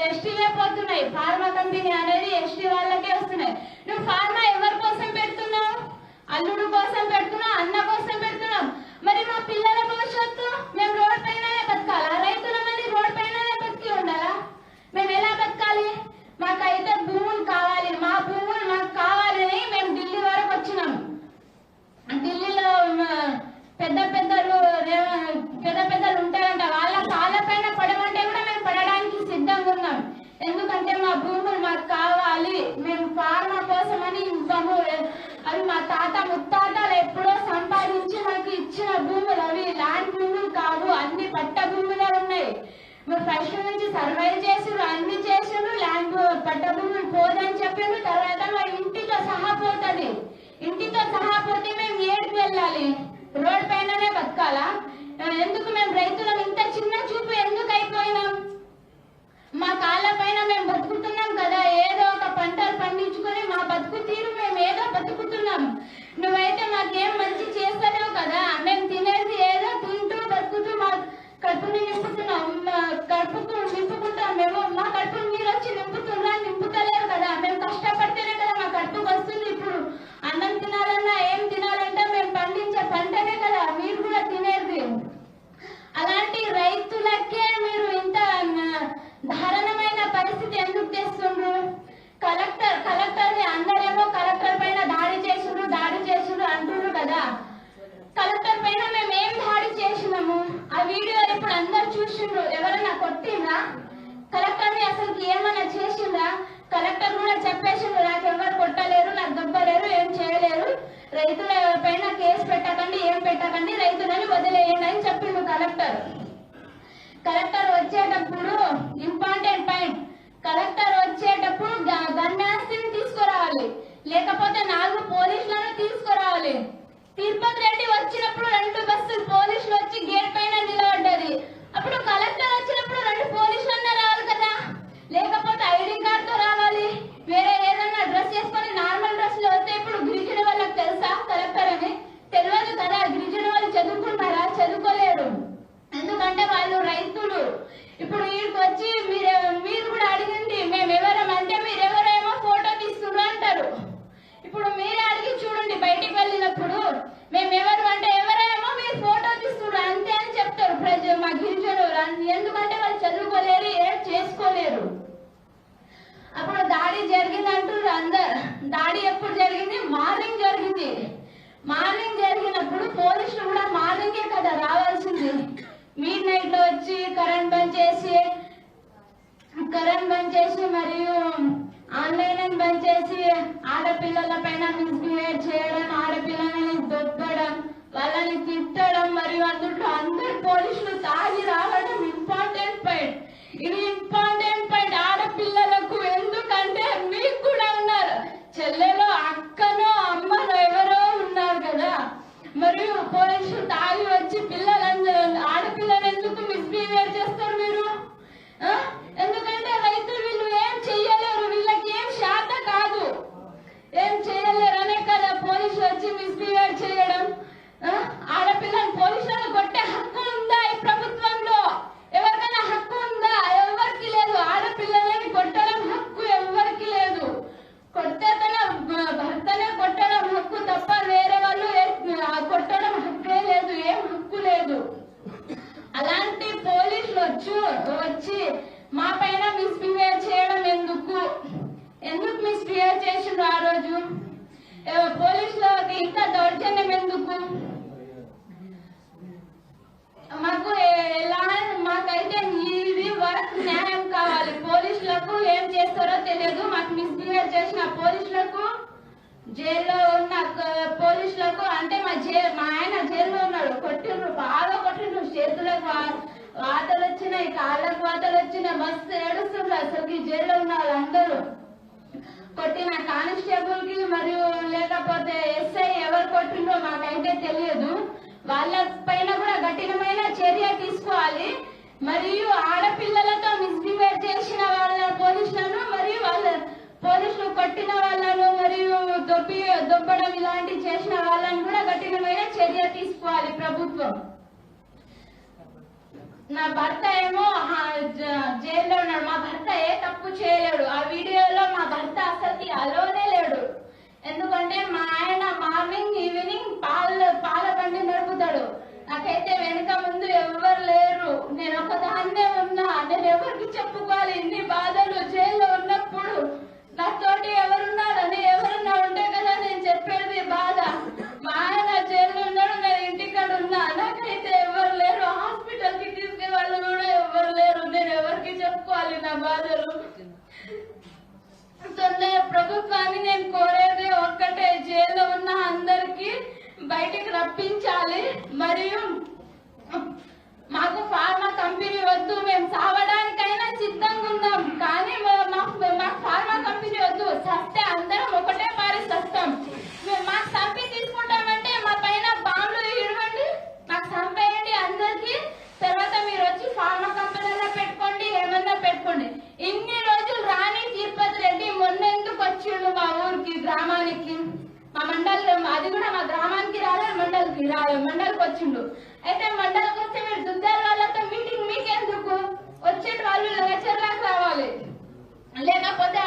ఎస్టీవే పోతున్నాయి. ఫార్మా కంపెనీ అనేది ఎస్టీ వాళ్ళకే వస్తున్నాయి. నువ్వు ఫార్మా ఎవరి కోసం పెడుతున్నావు? అల్లుడు కోసం పెడుతున్నావు, అన్న కోసం పెడుతున్నాం. మరి మా పిల్లల భవిష్యత్తు మేము రోడ్ పైననే బతకాలా? రైతులమని రోడ్ పైననే బతికి ఉండాలా? మేము ఎలా బతకాలి? మాకైతే భూములు కావాలి. మా భూములు మాకు కావాలని మేము ఢిల్లీ వరకు వచ్చినాం. ఢిల్లీలో పెద్ద పెద్దలు ఉంటారంట. వాళ్ళ కాళ్ళ పైన పడమంటే కూడా మేము పడడానికి సిద్ధంగా ఉన్నాం. ఎందుకంటే మా భూములు మాకు కావాలి. మేము ఫార్మా కోసం అని ఇవ్వము. అవి మా తాత ముత్తాతలు ఎప్పుడో సంపాదించి మాకు ఇచ్చిన భూములు. అవి ల్యాండ్ భూములు కావు, అన్ని పట్ట భూములే ఉన్నాయి. మీరు ఫస్ట్ నుంచి సర్వైవ్ చేసారు, అన్ని చేసారు. ల్యాండ్ పట్ట భూములు పోదని చెప్పారు. తర్వాత మా ఇంటితో సహా పోతుంది. ఇంటితో సహా పోతే మేము ఏడుకు వెళ్ళాలి? రోడ్ పైననే బతకాలా? ఎందుకు మేము రైతులం ఇంత చిన్న చూపు ఎందుకు అయిపోయినాం? మా కాళ్ళ పైన మేము బతుకుతున్నాం కదా. ఏదో ఒక పంటలు పండించుకొని మా బతుకు తీరు మేము ఏదో బతుకుతున్నాం. నువ్వైతే మాకేం మంచి చేస్తలేవు కదా. మేము తినేది ఏదో తింటూ బతుకుతూ మా కడుపుని నింపుతున్నాం. నింపుకుంటాం మేము. మా కడుపుని మీరు వచ్చి నింపుతలేరు కదా. మేము కష్టపడితేనే కదా మా కడుపుకి వస్తుంది. ఇప్పుడు అన్నం తినాలన్నా ఏం తినాలంటే మేము పండించే పంటనే కదా మీరు కూడా తినేది. అలాంటి రైతులకే మీరు ఇంత దారుణమైన పరిస్థితి ఎందుకు తెస్తుండ్రు? కలెక్టర్ అందరేమో కలెక్టర్ పైన దాడి చేసుడు అంటున్నారు కదా. కలెక్టర్ పైన మేము ఏం దాడి చేసినాము? ఆ వీడియో ఇప్పుడు అందరు చూసిండ్రు. ఎవరైనా కొట్టిందా? కలెక్టర్ ని అసలు ఏమైనా చేసిందా? కలెక్టర్ కూడా చెప్పేసిండ్రు, నాకు ఎవరు కొట్టలేరు, నాకు దెబ్బలేరు, ఏం చేయలేరు, రైతుల పైన కేసు పెట్టకండి, ఏం పెట్టకండి, రైతులని వదిలేయండి అని చెప్పిండు కలెక్టర్. కలెక్టర్ వచ్చేటప్పుడు ఇంపార్టెంట్ పాయింట్, కలెక్టర్ వచ్చేటప్పుడు గన్మ్యాన్స్ని తీసుకురావాలి, లేకపోతే 4 పోలీసులను తీసుకురావాలి. తిరుపతి రెడ్డి వచ్చినప్పుడు 2 బస్సులు పోలీసులు వచ్చి గేట్ పైన నిలబడ్డది. అప్పుడు కలెక్టర్ వచ్చినప్పుడు 2 పోలీసులన్నా రావాలి కదా, లేకపోతే ఐడి కార్డుతో రావాలి. వేరే ఏదన్నా డ్రెస్ చేసుకొని నార్మల్ డ్రెస్ లో వస్తే ఇప్పుడు గిరిజన వాళ్ళకి తెలుసా కలెక్టర్ అని? తెలియదు కదా. గిరిజన వాళ్ళు చదువుకున్నారా? చదువుకోలేరు. ఎందుకంటే వాళ్ళు రైతులు. ఇప్పుడు వీడికి వచ్చి మీరు కూడా అడిగింది మేము ఎవరం అంటే మీరెవరేమో ఫోటో తీస్తున్నారు అంటారు. ఇప్పుడు మీరే అడిగి చూడండి, బయటికి వెళ్ళినప్పుడు మేమెవరు అంటే ఎవరేమో మీరు ఫోటో తీస్తున్నారు అంతే అని చెప్తారు మా గిరిజనులు. ఎందుకంటే వాళ్ళు చదువుకోలేరు, ఏం చేసుకోలేరు. అప్పుడు దాడి జరిగింది అంటారు అందరు. దాడి ఎప్పుడు జరిగింది? మార్నింగ్ జరిగింది. మార్నింగ్ జరిగినప్పుడు పోలీసులు కూడా మార్నింగే కదా రావాల్సింది. మిడ్ నైట్ లో వచ్చి కరెంట్ బంద్ చేసి మరియు ఆన్లైన్ బంద్ చేసి ఆడపిల్లల పైన మిస్బిహేవ్ చేయడం, ఆడపిల్లలని దొబ్బడం, వాళ్ళని తిట్టడం, మరియు అందరు పోలీసులు తాగి రావడం ఇంపార్టెంట్ పాయింట్. ఇది ఇంపార్టెంట్ పాయింట్ ఆడపిల్లలకు. ఎందుకంటే మీకు కూడా ఉన్నారు, చెల్లెలో అక్కనో అమ్మనో ఎవరో ఉన్నారు కదా. మరియు పోలీసులు తాగి వచ్చి ఆడపిల్లని ఎందుకు మిస్బిహేవ్ చేస్తారు మీరు? ఎందుకంటే రైతులు వీళ్ళు ఏం చెయ్యలేరు, వీళ్ళకి ఏం శాత కాదు, ఏం చేయలేరు అనే కదా పోలీసులు వచ్చి మిస్బిహేవ్ చేయడం. ఆడపిల్లని పోలీసులను కొట్టే హక్కు ఉందా ఈ ప్రభుత్వంలో? నాకు మిస్బిహేవ్ చేసిన పోలీసులకు, జైల్లో ఉన్న పోలీసులకు, అంటే మా ఆయన జైల్లో ఉన్నాడు, కొట్టిండ్రు, బాగా కొట్టిండ్రు, చేతులకు వాతలు వచ్చినాయి, కాళ్ళకు వాతలు వచ్చినాయి, మస్తు ఏడుస్తుండ్రు అసలు జైల్లో ఉన్న వాళ్ళందరూ. కొట్టిన కానిస్టేబుల్ కి మరియు లేకపోతే ఎస్ఐ ఎవరు కొట్టిండ్రో మాకైతే తెలియదు. వాళ్ళ పైన కూడా కఠినమైన చర్య తీసుకోవాలి. మరియు ఆడపిల్లలతో మిస్బిహేవ్ చేసిన వాళ్ళ పోలీసులను మరియు వాళ్ళ పోలీసులు కొట్టిన వాళ్ళను మరియు దొబ్బడం ఇలాంటివి చేసిన వాళ్ళని కూడా కఠినమైన చర్య తీసుకోవాలి ప్రభుత్వం. నా భర్త ఏమో జైల్లో ఉన్నాడు. మా భర్త ఏ తప్పు చేయలేడు. ఆ వీడియోలో మా భర్త అసలు అలోనే లేడు. ఎందుకంటే మా ఆయన మార్నింగ్ ఈవినింగ్ పాల బండి నడుపుతాడు. నాకైతే వెనుక ముందు ఎవరు లేరు, నేను ఒకదాన్నే ఉన్నా. నేను ఎవరికి చెప్పుకోవాలి ఇన్ని బాధలు? జైల్లో ఉన్నప్పుడు నాతోటి ఎవరున్నారని, ఎవరున్నా ఉంటే కదా నేను చెప్పేది బాధ. మా ఆయన జైల్లో ఉన్నాడు, నేను ఇంటికాడ ఉన్నా. నాకైతే ఎవరు లేరు, హాస్పిటల్ కి తీసుకెళ్ళే వాళ్ళు కూడా ఎవరు లేరు. నేను ఎవరికి చెప్పుకోవాలి నా బాధలు? ప్రభుత్వాన్ని నేను కోరేది ఒక్కటే, జైల్లో ఉన్న అందరికి బయటికి రప్పించాలి. మరియు మాకు ఫార్మా కంపెనీ వద్దు, మేము సావడానికైనా సిద్ధంగా ఉన్నాం, కానీ మాకు ఫార్మా కంపెనీ వద్దు. సస్తే అందరం ఒకటే మారి సస్తాం. మాకు చంపి తీసుకుంటామంటే మా పైన బాంబులు ఇవ్వండి, మాకు చంపేయండి అందరికి. తర్వాత మీరు వచ్చి ఫార్మా కంపెనీలో పెట్టుకోండి, ఏమన్నా పెట్టుకోండి. ఇన్ని రోజులు రాని తిరుపతి రెడ్డి మొన్న ఎందుకు వచ్చిండు మా ఊరికి, గ్రామానికి, మా మండలం, అది కూడా మా గ్రామానికి రాలేదు, మండలికి వచ్చిండు. అయితే మండలికి వస్తే మీరు దుద్దాల వాళ్ళతో మీటింగ్ మీకెందుకు? వచ్చేటి వాళ్ళు లెక్చర్లకు రావాలి, లేకపోతే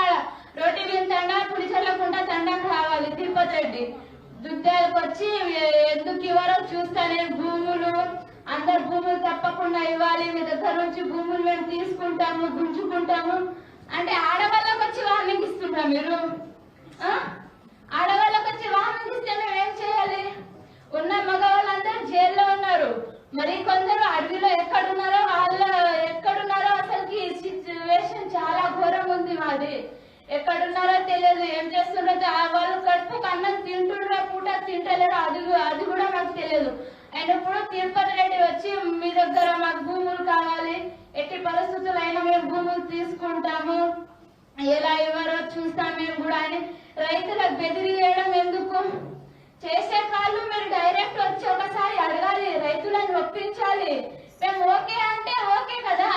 రోటి బియ్యం తండా, పులిచెర్లకుంట తండాకు రావాలి. తిరుపతి రెడ్డి దుద్దాలకు వచ్చి ఎందుకు ఇవ్వరో చూస్తానే, భూములు అందరు భూములు తప్పకుండా ఇవ్వాలి, మీ దగ్గర నుంచి భూములు మేము తీసుకుంటాము, గుంజుకుంటాము అంటే ఆడవాళ్ళకి వచ్చి వార్నింగ్ ఇస్తుంటాం. మీరు ఆడవాళ్ళకి వచ్చి వార్నింగ్ ఇస్తే మేము ఏం చేయాలి? ఉన్న మగవాళ్ళందరూ జైల్లో ఉన్నారు, మరి కొందరు అడవిలో ఎక్కడున్నారో అసలుకి సిచ్యువేషన్ చాలా ఘోరంగా ఉంది. మాది ఎక్కడున్నారో తెలియదు, ఏం చేస్తున్నారో, వాళ్ళు కడుపుకు అన్నం తింటుండ్రో పూట తింటలేరు, అది కూడా మాకు తెలియదు. అయినప్పుడు తిరుపతి రెడ్డి వచ్చి మీ దగ్గర మాకు భూములు కావాలి, ఎట్టి పరిస్థితులు అయినా మేము భూములు తీసుకుంటాము, ఎలా ఇవ్వరో చూస్తాం మేము కూడా అని రైతులకు బెదిరియడం ఎందుకు? చేసే వాళ్ళు మీరు డైరెక్ట్ వచ్చి ఒకసారి అడగాలి, రైతులను ఒప్పించాలి. మేము ఓకే అంటే ఓకే కదా,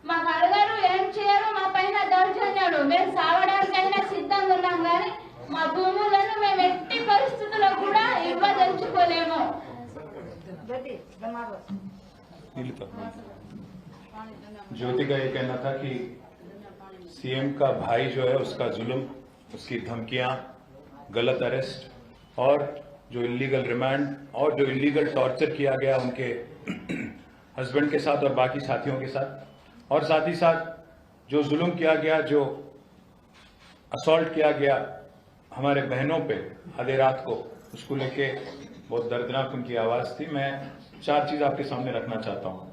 మాకు అడగారు, ఏం చేయరు, మా పైన దౌర్జన్యాలు. మేము సావడానికైనా సిద్ధంగా ఉన్నాం, కానీ మా భూములను మేము ఎట్టి పరిస్థితుల్లో కూడా ఇవ్వదలుచుకోలేము. ज्योति का ये कहना था कि सीएम का भाई जो है उसका जुल्म, उसकी धमकियां, गलत अरेस्ट और जो इलीगल रिमांड और जो इलीगल टॉर्चर किया गया उनके हस्बैंड के साथ और बाकी साथियों के साथ, और साथ ही साथ जो जुल्म किया गया, जो असॉल्ट किया गया हमारे बहनों पे आधी रात को, उसको लेके बहुत दर्दनाक उनकी आवाज थी। मैं 4 चीज आपके सामने रखना चाहता हूं।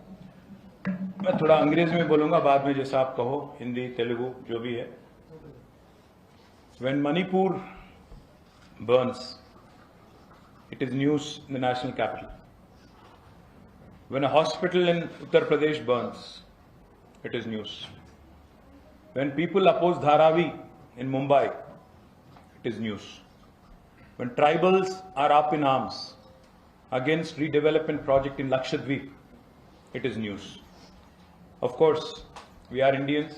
मैं थोड़ा अंग्रेजी में बोलूंगा, बाद में जैसा आप कहो, हिंदी तेलुगु जो भी है। When Manipur burns, it is news in the national capital. When a hospital in Uttar Pradesh burns, it is news. When people oppose Dharavi in Mumbai, it is news. When tribals are up in arms against redevelopment project in Lakshadweep, it is news. Of course, we are Indians.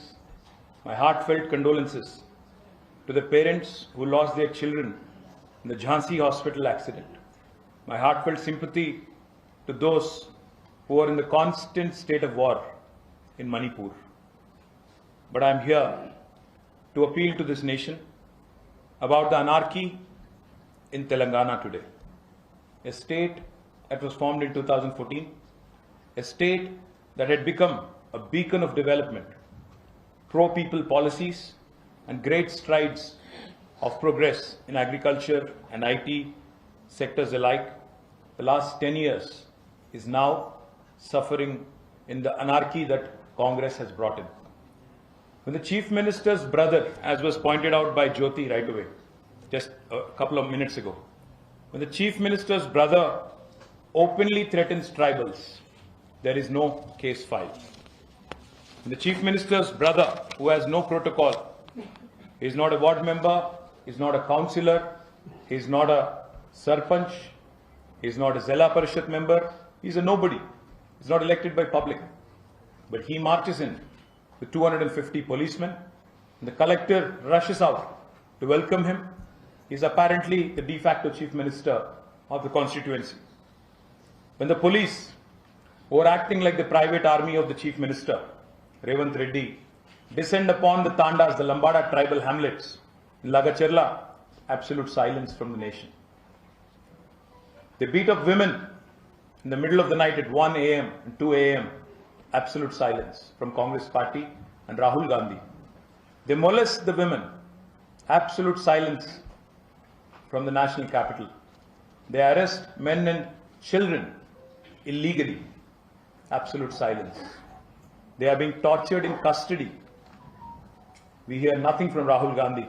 My heartfelt condolences to the parents who lost their children in the Jhansi hospital accident. My heartfelt sympathy to those who are in the constant state of war in Manipur. But I am here to appeal to this nation about the anarchy in Telangana today. A state that was formed in 2014, a state that had become a beacon of development, pro-people policies and great strides of progress in agriculture and IT sectors alike. The last 10 years is now suffering in the anarchy that Congress has brought in. When the Chief Minister's brother, as was pointed out by Jyoti right away, just a couple of minutes ago, when the Chief Minister's brother openly threatens tribals, there is no case filed. When the Chief Minister's brother, who has no protocol, is not a ward member, is not a councillor, is not a sarpanch, is not a Zilla Parishad member, he's a nobody. He's not elected by public. But he marches in with 250 policemen, and the collector rushes out to welcome him. He's apparently the de facto Chief Minister of the constituency. When the police, who are acting like the private army of the Chief Minister, Revanth Reddy, descend upon the Tandas, the Lambada tribal hamlets in Lagacherla, absolute silence from the nation. They beat up women in the middle of the night at 1 a.m. and 2 a.m. Absolute silence from Congress party and Rahul Gandhi. They molest the women. Absolute silence from the national capital. They arrest men and children illegally. Absolute silence. They are being tortured in custody. We hear nothing from Rahul Gandhi.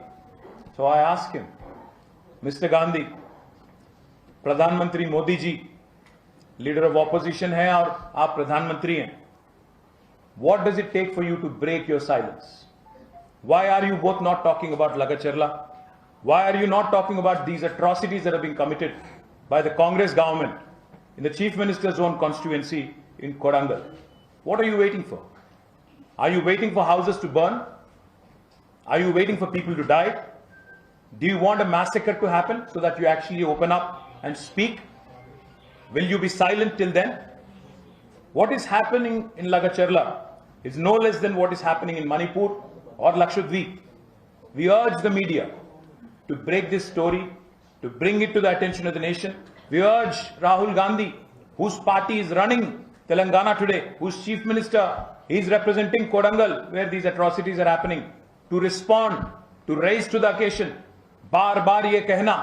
So I ask him, Mr. Gandhi, Pradhan Mantri Modi ji, leader of opposition hai aur aap Pradhan Mantri hain. What does it take for you to break your silence? Why are you both not talking about Lagacherla? Why are you not talking about these atrocities that have been committed by the Congress government in the Chief Minister's own constituency in Kodangal? What are you waiting for? Are you waiting for houses to burn? Are you waiting for people to die? Do you want a massacre to happen so that you actually open up and speak? Will you be silent till then? What is happening in Lagacherla is no less than what is happening in Manipur or Lakshadweep. We urge the media to break this story, to bring it to the attention of the nation. We urge Rahul Gandhi, whose party is running Telangana today, whose Chief Minister is representing Kodangal, where these atrocities are happening, to respond, to rise to the occasion. बार बार ये कहना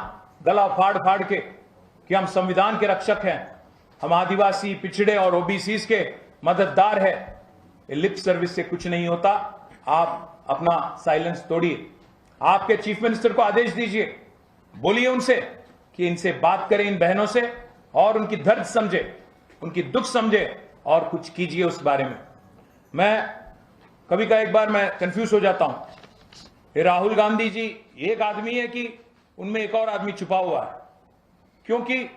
गला फाड़ फाड़ के कि हम संविधान के रक्षक हैं, हम आदिवासी पिछड़े और ओबीसीज के मददगार है, लिप सर्विस से कुछ नहीं होता. आप अपना साइलेंस तोड़िए. आपके चीफ मिनिस्टर को आदेश दीजिए, बोलिए उनसे कि इनसे बात करें, इन बहनों से, और उनकी दर्द समझे, उनकी दुख समझे और कुछ कीजिए उस बारे में. मैं कभी का एक बार मैं कंफ्यूज हो जाता हूं. ये राहुल गांधी जी एक आदमी है कि उनमें एक और आदमी छुपा हुआ है, क्योंकि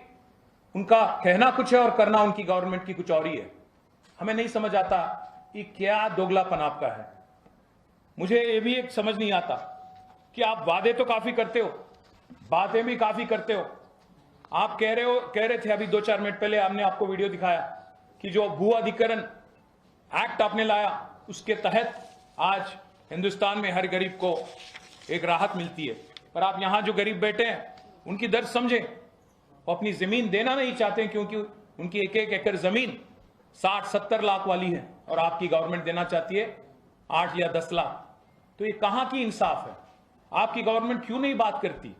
उनका कहना कुछ है और करना उनकी गवर्नमेंट की कुछ और ही है. हमें नहीं समझ आता कि क्या दोगलापन आपका है. मुझे ये भी एक समझ नहीं आता कि आप वादे तो काफी करते हो, बातें भी काफी करते हो. आप कह रहे थे अभी 2-4 मिनट पहले, हमने आपको वीडियो दिखाया कि जो भू अधिग्रहण एक्ट आपने लाया, उसके तहत आज हिंदुस्तान में हर गरीब को एक राहत मिलती है. पर आप यहां जो गरीब बैठे हैं उनकी दर्द समझें. वो अपनी जमीन देना नहीं चाहते क्योंकि उनकी एक एक एकड़ जमीन 60-70 लाख वाली है और आपकी गवर्नमेंट देना चाहती है 8 या 10 लाख. तो ये कहां की इंसाफ है? आपकी गवर्नमेंट क्यों नहीं बात करती?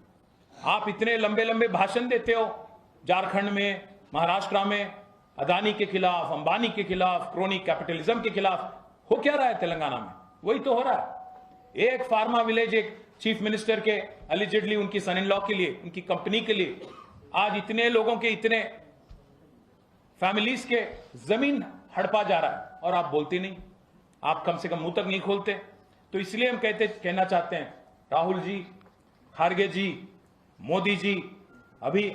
आप इतने लंबे लंबे भाषण देते हो, झारखंड में, महाराष्ट्र में अदानी के खिलाफ, अंबानी के खिलाफ, क्रोनी कैपिटलिज्म के खिलाफ. हो क्या रहा है तेलंगाना में? वही तो हो रहा है. एक फार्मा विलेज एक चीफ मिनिस्टर के एलिजिडली उनकी सन इन लॉ के लिए, उनकी कंपनी के लिए आज इतने लोगों के, इतने फैमिलीज के जमीन हड़पा जा रहा है और आप बोलते नहीं. आप कम से कम मुंह तक नहीं खोलते. तो इसलिए हम कहना चाहते हैं, राहुल जी, खारगे जी, मोदी जी, अभी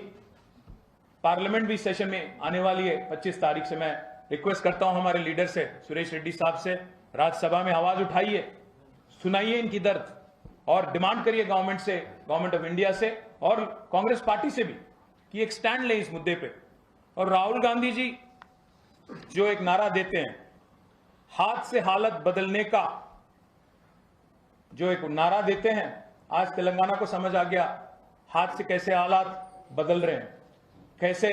पार्लियामेंट भी सेशन में आने वाली है 25 तारीख से. मैं रिक्वेस्ट करता हूं हमारे लीडर से, सुरेश रेड्डी साहब से, राज्यसभा में आवाज उठाइए, सुनाइए इनकी दर्द और डिमांड करिए गवर्नमेंट से, गवर्नमेंट ऑफ इंडिया से और कांग्रेस पार्टी से भी कि एक स्टैंड ले इस मुद्दे पे. और राहुल गांधी जी जो एक नारा देते हैं, हाथ से हालत बदलने का जो एक नारा देते हैं, आज तेलंगाना को समझ आ गया हाथ से कैसे हालात बदल रहे हैं, कैसे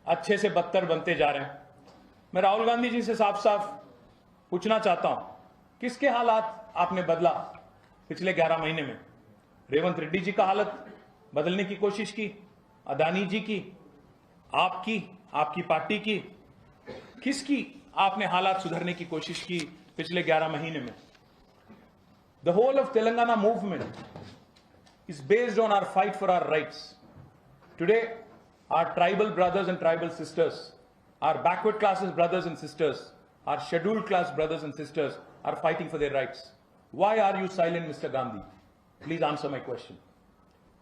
अच्छे से बदतर बनते जा रहे हैं. मैं राहुल गांधी जी से साफ साफ पूछना चाहता हूं, किसके हालात आपने बदला पिछले 11 महीने में? रेवंत रेड्डी जी का हालत बदलने की कोशिश की, अदानी जी की, आपकी, आपकी पार्टी की, किसकी आपने हालात सुधरने की कोशिश की पिछले 11 महीने में? The whole of Telangana movement is based on our fight for our rights. Today, our tribal brothers and tribal sisters, our backward classes brothers and sisters, our scheduled class brothers and sisters are fighting for their rights. Why are you silent, Mr. Gandhi? Please answer my question.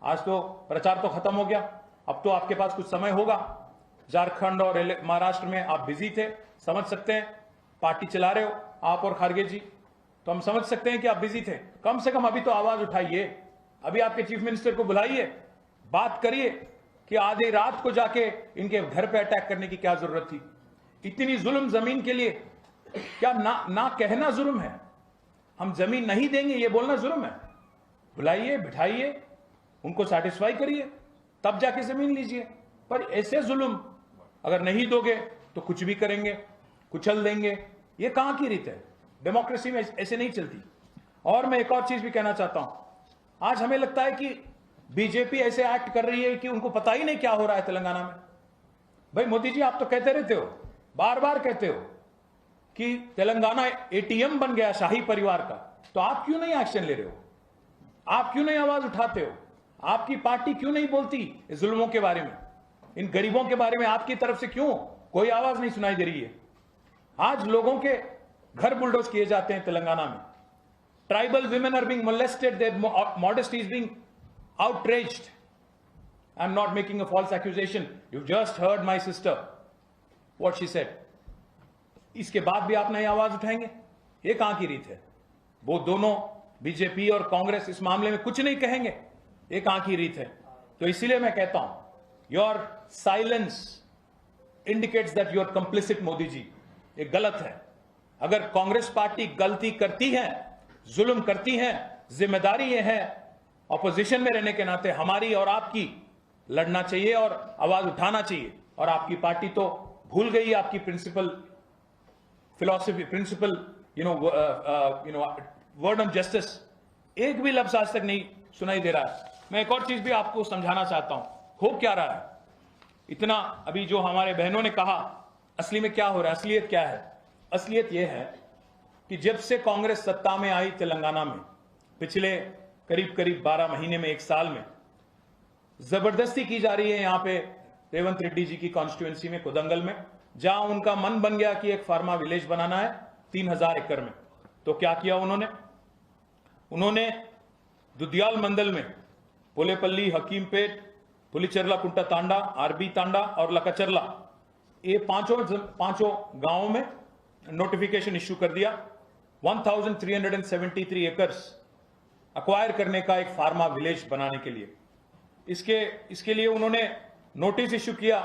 आज तो प्रचार तो खत्म हो गया, अब तो आपके पास कुछ समय होगा. झारखंड और महाराष्ट्र में आप बिजी थे, समझ सकते हैं. पार्टी चला रहे हो आप और खारगे जी, तो हम समझ सकते हैं कि आप बिजी थे. कम से कम अभी तो आवाज उठाइए, अभी आपके चीफ मिनिस्टर को बुलाइए, बात करिए कि आधी रात को जाके इनके घर पे अटैक करने की क्या जरूरत थी. इतनी जुल्म जमीन के लिए क्या ना कहना जुल्म है? हम जमीन नहीं देंगे ये बोलना जुल्म है? बुलाइए, बिठाइए, उनको सेटिस्फाई करिए, तब जाके जमीन लीजिए. पर ऐसे जुल्म अगर नहीं दोगे तो कुछ भी करेंगे, कुचल देंगे. ये कहां की रीत है? डेमोक्रेसी में ऐसे नहीं चलती. और मैं एक और चीज भी कहना चाहता हूं. आज हमें लगता है कि बीजेपी ऐसे एक्ट कर रही है कि उनको पता ही नहीं क्या हो रहा है तेलंगाना में. भाई मोदी जी, आप तो कहते रहते हो, बार बार कहते हो कि तेलंगाना एटीएम बन गया शाही परिवार का, तो आप क्यों नहीं एक्शन ले रहे हो? आप क्यों नहीं आवाज उठाते हो? आपकी पार्टी क्यों नहीं बोलती इस जुल्मों के बारे में, इन गरीबों के बारे में? आपकी तरफ से क्यों कोई आवाज नहीं सुनाई दे रही है? आज लोगों के घर बुलडोज किए जाते हैं तेलंगाना में. Tribal women are being molested, their modesty is being outraged. I'm not making a false accusation. You've just heard my sister, what she said. इसके बाद भी आप नई आवाज उठाएंगे? ये कहां की रीत है? वो दोनों बीजेपी और कांग्रेस इस मामले में कुछ नहीं कहेंगे. ये कहां की रीत है? तो इसीलिए मैं कहता हूं, your silence indicates that you are complicit. Modi ji, ये गलत है. अगर कांग्रेस पार्टी गलती करती है, जुल्म करती है, जिम्मेदारी ये है ऑपोजिशन में रहने के नाते हमारी और आपकी लड़ना चाहिए और आवाज उठाना चाहिए. और आपकी पार्टी तो भूल गई आपकी principle philosophy, principle word of justice. एक भी लफ्ज आज तक नहीं सुनाई दे रहा है. मैं एक और चीज भी आपको समझाना चाहता हूं. हो क्या रहा है? इतना अभी जो हमारे बहनों ने कहा, असली में क्या हो रहा है? असलियत क्या है? असलियत यह है कि जब से कांग्रेस सत्ता में आई तेलंगाना में, पिछले करीब 12 महीने में, एक साल में, जबरदस्ती की जा रही है यहां पे रेवंत रेड्डी जी की कॉन्स्टिट्यूएंसी में, कोदंगल में, जहां उनका मन बन गया कि एक फार्मा विलेज बनाना है 3000 एकड़ में. तो क्या किया उन्होंने दुदियाल मंडल में पोलेपल्ली, हकीमपेट, पुलिचरला कुंटा तांडा, आरबी तांडा और लकाचरला, ये पांचों गांवों में नोटिफिकेशन इश्यू कर दिया. 1373 एकर्स अक्वायर करने का एक फार्मा विलेज बनाने के लिए. इसके लिए उन्होंने नोटिस इश्यू किया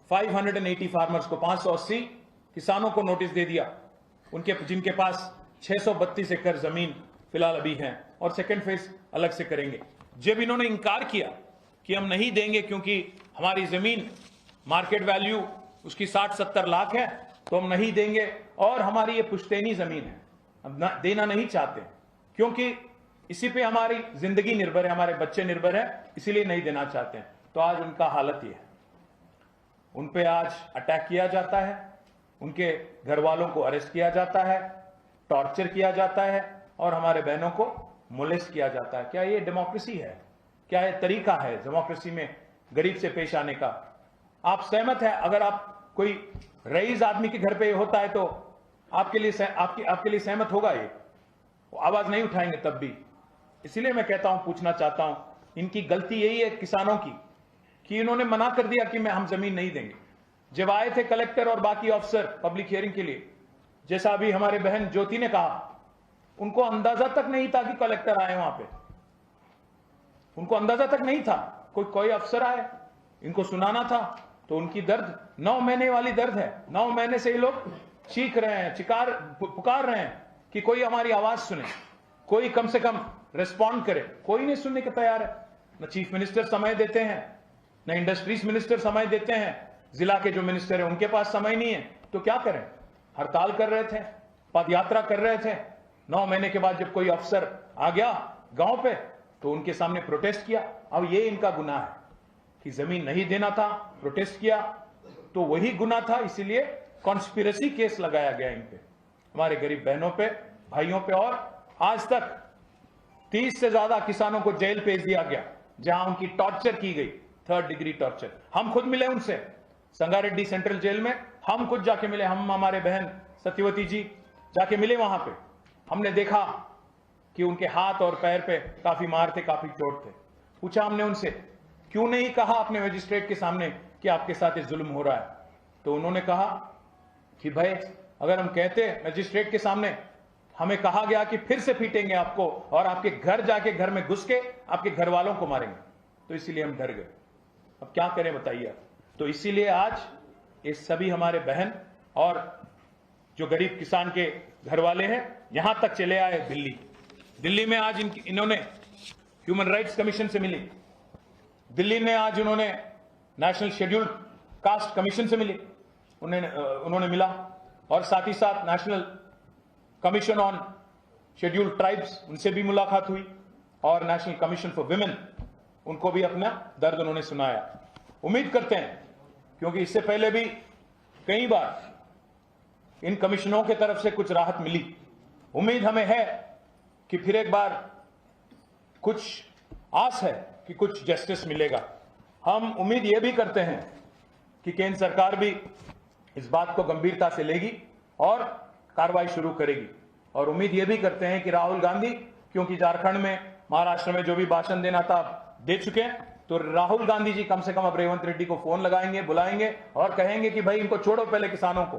580 फार्मर्स को, 580 किसानों को नोटिस दे दिया, जिनके पास 632 एकड़ जमीन फिलहाल अभी है, और सेकंड फेज अलग से करेंगे. जब इन्होंने इंकार किया कि हम नहीं देंगे क्योंकि हमारी जमीन मार्केट वैल्यू उसकी 60-70 लाख है, तो हम नहीं देंगे, और हमारी ये पुश्तैनी जमीन है, हम देना नहीं चाहते क्योंकि इसी पे हमारी जिंदगी निर्भर है, हमारे बच्चे निर्भर है, इसीलिए नहीं देना चाहते हैं. तो आज उनका हालत ये है. उन पे आज अटैक किया जाता है, उनके घर वालों को अरेस्ट किया जाता है, टॉर्चर किया जाता है, और हमारे बहनों को मोलेस्ट किया जाता है. क्या ये डेमोक्रेसी है? क्या ये तरीका है डेमोक्रेसी में गरीब से पेश आने का? आप सहमत है? अगर आप कोई रईस आदमी के घर पे होता है तो आपके लिए सहमत होगा? ये आवाज नहीं उठाएंगे तब भी. इसीलिए मैं कहता हूं, पूछना चाहता हूं, इनकी गलती यही है किसानों की कि इन्होंने मना कर दिया कि हम जमीन नहीं देंगे. जब आए थे कलेक्टर और बाकी ऑफिसर पब्लिक हियरिंग के लिए, जैसा अभी हमारे बहन ज्योति ने कहा, उनको अंदाजा तक नहीं था कि कलेक्टर आए वहां पे. उनको अंदाजा तक नहीं था. कोई अफसर आए, इनको सुनाना था. तो उनकी दर्द 9 महीने वाली दर्द है. 9 महीने से ये लोग चीख रहे हैं, पुकार रहे हैं कि कोई हमारी आवाज सुने, कोई कम से कम रिस्पॉन्ड करे. कोई नहीं सुनने के तैयार है. न चीफ मिनिस्टर समय देते हैं, न इंडस्ट्रीज मिनिस्टर समय देते हैं, जिला के जो मिनिस्टर है उनके पास समय नहीं है. तो क्या करें? हड़ताल कर रहे थे, पदयात्रा कर रहे थे. 9 महीने के बाद जब कोई अफसर आ गया गांव पे तो उनके सामने प्रोटेस्ट किया. अब ये इनका गुनाह है कि जमीन नहीं देना था, प्रोटेस्ट किया, तो वही गुनाह था. इसीलिए कॉन्स्पिरेसी केस लगाया गया इन पे, हमारे गरीब बहनों पे, भाइयों पे. और आज तक 30 से ज्यादा किसानों को जेल भेज दिया गया, जहां उनकी टॉर्चर की गई, 3rd डिग्री टॉर्चर। हम खुद मिले उनसे संगारेड्डी सेंट्रल जेल में, हम खुद जाके मिले, हम हमारे बहन सत्यवती जी जाके मिले वहां पे। हमने देखा कि उनके हाथ और पैर पे काफी मार थे, काफी चोट थे। पूछा हमने उनसे, क्यों नहीं कहा अपने मजिस्ट्रेट के सामने कि आपके साथ ये जुल्म हो रहा है? तो उन्होंने कहा कि भाई अगर हम कहते मजिस्ट्रेट के सामने, हमें कहा गया कि फिर से पीटेंगे आपको और आपके घर जाके घर में घुस के आपके घर वालों को मारेंगे, तो इसीलिए हम डर गए। अब क्या करें बताइए आप? तो इसीलिए आज ये सभी हमारे बहन और जो गरीब किसान के घर वाले हैं यहां तक चले आए दिल्ली में। आज इन्होंने ह्यूमन राइट्स कमीशन से मिली, दिल्ली में आज उन्होंने नेशनल शेड्यूल्ड कास्ट कमीशन से मिली, उन्होंने मिला, और साथ ही साथ national commission on scheduled tribes उनसे भी मुलाकात हुई, और नेशनल कमीशन फॉर विमेन उनको भी अपना दर्द उन्होंने सुनाया। उम्मीद करते हैं, क्योंकि इससे पहले भी कई बार इन कमिश्नरों की तरफ से कुछ राहत मिली, उम्मीद हमें है कि फिर एक बार कुछ आस है कि कुछ जस्टिस मिलेगा। हम उम्मीद यह भी करते हैं कि केंद्र सरकार भी इस बात को गंभीरता से लेगी और कार्रवाई शुरू करेगी, और उम्मीद यह भी करते हैं कि राहुल गांधी, क्योंकि झारखंड में, महाराष्ट्र में जो भी भाषण देना था दे चुके हैं, तो राहुल गांधी जी कम से कम अब रेवंत रेड्डी को फोन लगाएंगे, बुलाएंगे और कहेंगे कि भाई इनको छोड़ो, पहले किसानों को,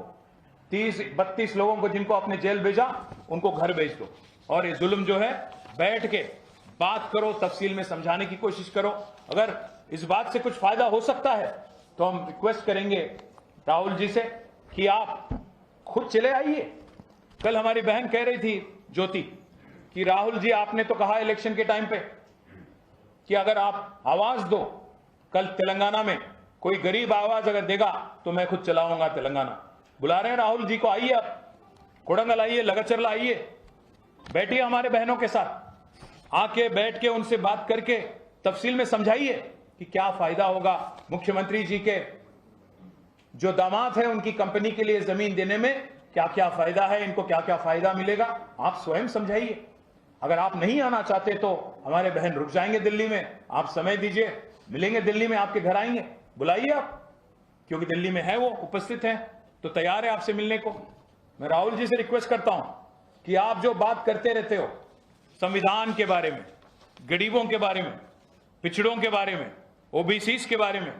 30-32 लोगों को जिनको आपने जेल भेजा उनको घर भेज दो, और ये जुल्म जो है बैठ के बात करो, तफसील में समझाने की कोशिश करो। अगर इस बात से कुछ फायदा हो सकता है तो हम रिक्वेस्ट करेंगे राहुल जी से कि आप खुद चले आइए। कल हमारी बहन कह रही थी ज्योति कि राहुल जी आपने तो कहा इलेक्शन के टाइम पे कि अगर आप आवाज दो, कल तेलंगाना में कोई गरीब आवाज अगर देगा तो मैं खुद चलाऊंगा तेलंगाना। बुला रहे हैं राहुल जी को, आइए आप, कोडंगल आइए, लगचरला आइए, बैठिए हमारे बहनों के साथ, आके बैठ के उनसे बात करके तफसील में समझाइए कि क्या फायदा होगा। मुख्यमंत्री जी के जो दामाद है उनकी कंपनी के लिए जमीन देने में क्या क्या फायदा है, इनको क्या क्या फायदा मिलेगा, आप स्वयं समझाइए। अगर आप नहीं आना चाहते तो हमारे बहन रुक जाएंगे दिल्ली में, आप समय दीजिए, मिलेंगे दिल्ली में, आपके घर आएंगे, बुलाइए आप, क्योंकि दिल्ली में है वो, उपस्थित हैं, तो तैयार है आपसे मिलने को। मैं राहुल जी से रिक्वेस्ट करता हूं कि आप जो बात करते रहते हो संविधान के बारे में, गरीबों के बारे में, पिछड़ों के बारे में, ओबीसीज के बारे में,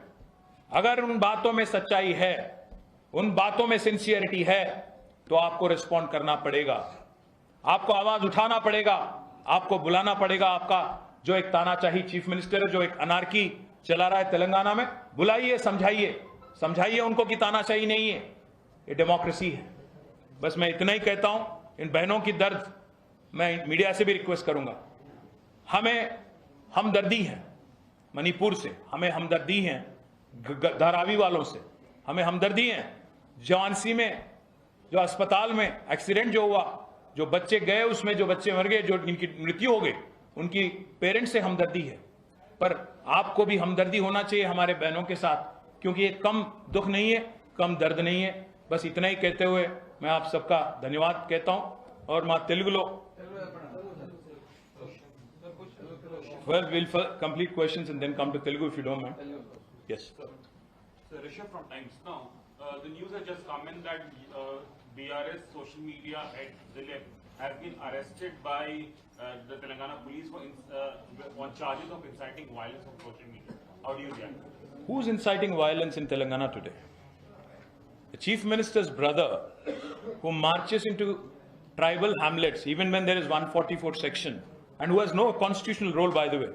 अगर उन बातों में सच्चाई है, उन बातों में सिंसियरिटी है, तो आपको रिस्पॉन्ड करना पड़ेगा, आपको आवाज उठाना पड़ेगा, आपको बुलाना पड़ेगा। आपका जो एक तानाशाही चीफ मिनिस्टर है, जो एक अनार्की चला रहा है तेलंगाना में, बुलाइए, समझाइए उनको कि तानाशाही नहीं है, ये डेमोक्रेसी है। बस मैं इतना ही कहता हूं। इन बहनों की दर्द मैं मीडिया से भी रिक्वेस्ट करूंगा, हमें हमदर्दी है मणिपुर से, हमें हमदर्दी है धारावी वालों से, हमें हमदर्दी है झांसी में जो अस्पताल में एक्सीडेंट जो हुआ, जो बच्चे गए उसमें जो बच्चे मर गए, जो इनकी मृत्यु हो गई, उनकी पेरेंट्स से हमदर्दी है। पर आपको भी हमदर्दी होना चाहिए हमारे बहनों के साथ, क्योंकि ये कम दुख नहीं है, कम दर्द नहीं है। बस इतना ही कहते हुए मैं आप सबका धन्यवाद कहता हूं। और मां तेलुगुलो, well, we'll complete questions and then come to Telugu if you don't mind. Yes. So Rishabh from Times Now, the news has just come in that BRS social media head Dilip has been arrested by the Telangana police on charges of inciting violence on social media. How do you react? Who's inciting violence in Telangana today? The chief minister's brother, who marches into tribal hamlets even when there is 144 section, and who has no constitutional role, by the way,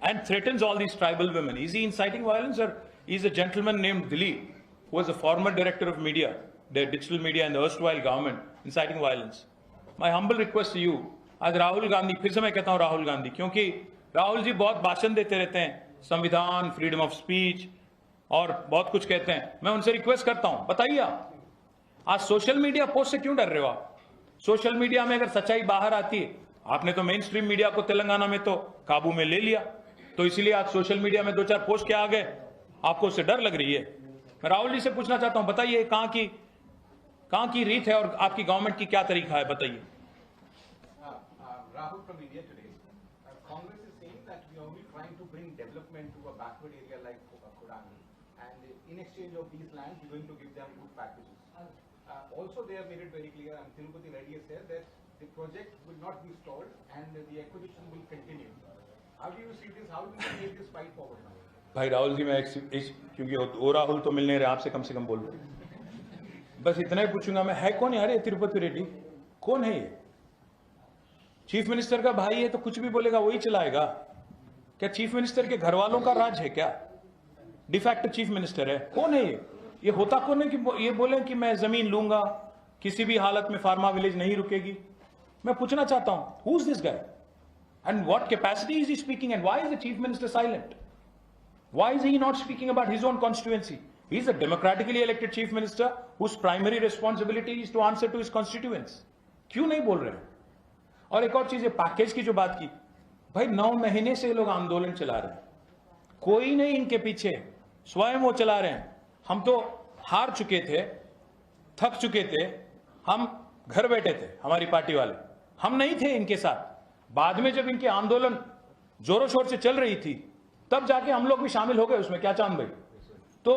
and threatens all these tribal women. Is he inciting violence, or is a gentleman named Dilip, who was a former director of media, the digital media in the erstwhile government, inciting violence? My humble request to you, आज राहुल गांधी, फिर से मैं कहता हूं राहुल गांधी, क्योंकि राहुल जी बहुत भाषण देते रहते हैं, संविधान, फ्रीडम ऑफ स्पीच और बहुत कुछ कहते हैं। मैं उनसे रिक्वेस्ट करता हूं, बताइए आप आज सोशल मीडिया पोस्ट से क्यों डर रहे हो आप? सोशल मीडिया में अगर सच्चाई बाहर आती है, आपने तो मेन स्ट्रीम मीडिया को तेलंगाना में तो काबू में ले लिया, तो इसलिए आज सोशल मीडिया में 2-4 पोस्ट के आ गए, आपको उससे डर लग रही है। मैं राहुल जी से पूछना चाहता हूं, बताइए कहां की रीत है और आपकी गवर्नमेंट की क्या तरीका है, बताइए। Rahul from India Today. Congress is saying that we are only trying to bring development to a backward area like Kodangal, and in exchange of these lands, we're going to give them good packages. Also, they have made it very clear, and Tirupati Reddy has said that the project will not be stalled and the acquisition will continue. How do you see this? How do you take this fight forward now? भाई राहुल जी, मैं क्योंकि वो राहुल तो मिलने रहे, आपसे कम से कम बोल रहे, बस इतना ही पूछूंगा मैं, है कौन यार ये तिरुपति रेड्डी? कौन है ये? चीफ मिनिस्टर का भाई है तो कुछ भी बोलेगा वही चलाएगा क्या? चीफ मिनिस्टर के घर वालों का राज है क्या? डिफैक्ट चीफ मिनिस्टर है, कौन है ये होता कौन है कि ये बोले कि मैं जमीन लूंगा, किसी भी हालत में फार्मा विलेज नहीं रुकेगी? मैं पूछना चाहता हूं, who is this guy and what capacity is he speaking and why is the chief minister silent? Why is he not speaking about his own constituency? He is a democratically elected chief minister whose primary responsibility is to answer to his constituents. क्यों नहीं बोल रहे हैं? और एक और चीज है, पैकेज की जो बात की, भाई 9 महीने से लोग आंदोलन चला रहे हैं, कोई नहीं इनके पीछे, स्वयं वो चला रहे हैं. हम तो हार चुके थे, थक चुके थे, हम घर बैठे थे, हमारी पार्टी वाले, हम नहीं थे इनके साथ. बाद में जब इनके आंदोलन जोरों शोर से चल रही थी तब जाके हम लोग भी शामिल हो गए उसमें. क्या चांद भाई? तो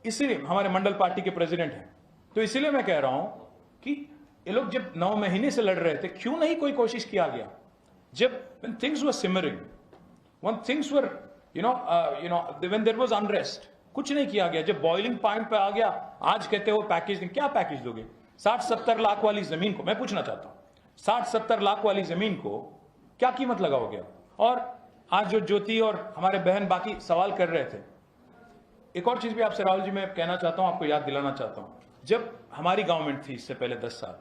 इसीलिए हमारे मंडल पार्टी के प्रेसिडेंट हैं, तो इसीलिए मैं कह रहा हूं कि ये लोग जब 9 महीने से लड़ रहे थे, क्यों नहीं कोई कोशिश किया गया? जब when things were simmering, when things were when there was unrest, कुछ नहीं किया गया. जब बॉइलिंग पॉइंट पे आ गया, आज कहते हो पैकेज. क्या पैकेज दोगे? 60-70 लाख वाली जमीन को, मैं पूछना चाहता हूं, 60-70 लाख वाली जमीन को क्या कीमत लगाओगे? और आज जो ज्योति और हमारे बहन बाकी सवाल कर रहे थे, एक और चीज भी आपसे राहुल जी मैं कहना चाहता हूं, आपको याद दिलाना चाहता हूं. जब हमारी गवर्नमेंट थी इससे पहले 10 साल,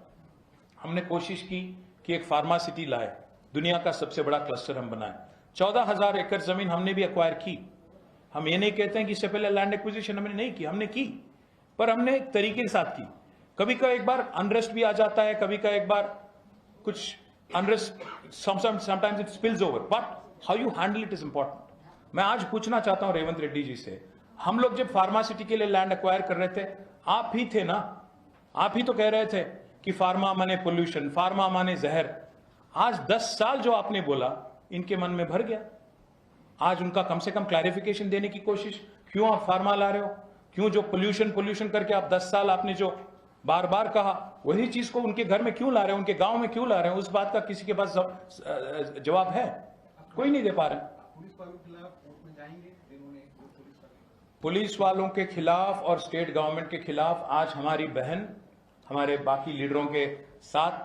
हमने कोशिश की कि एक फार्मा सिटी लाए, दुनिया का सबसे बड़ा क्लस्टर हम बनाए. 14,000 एकड़ जमीन हमने भी एक्वायर की. हम ये नहीं कहते हैं कि इससे पहले लैंड एक्विजिशन हमने नहीं की, हमने की, पर हमने एक तरीके के साथ की. कभी का एक बार अनरेस्ट भी आ जाता है, कभी का एक बार कुछ unrest, sometimes it spills over, but how you handle it is important. मैं आज पूछना चाहता हूं रेवंत रेड्डी जी से, हम लोग जब फार्मा सिटी के लिए लैंड एक्वायर कर रहे थे, आप ही थे ना, आप ही तो कह रहे थे कि फार्मा माने पोल्यूशन, फार्मा माने जहर. आज 10 साल जो आपने बोला इनके मन में भर गया. आज उनका कम से कम क्लैरिफिकेशन देने की कोशिश, क्यों आप फार्मा ला रहे हो, क्यों जो पोल्यूशन करके आप 10 साल आपने जो बार बार कहा, वही चीज को उनके घर में क्यों ला रहे हो, उनके गांव में क्यों ला रहे हो? उस बात का किसी के पास जवाब है? कोई नहीं दे पा रहे. पुलिस वालों के खिलाफ और स्टेट गवर्नमेंट के खिलाफ आज हमारी बहन, हमारे बाकी लीडरों के साथ,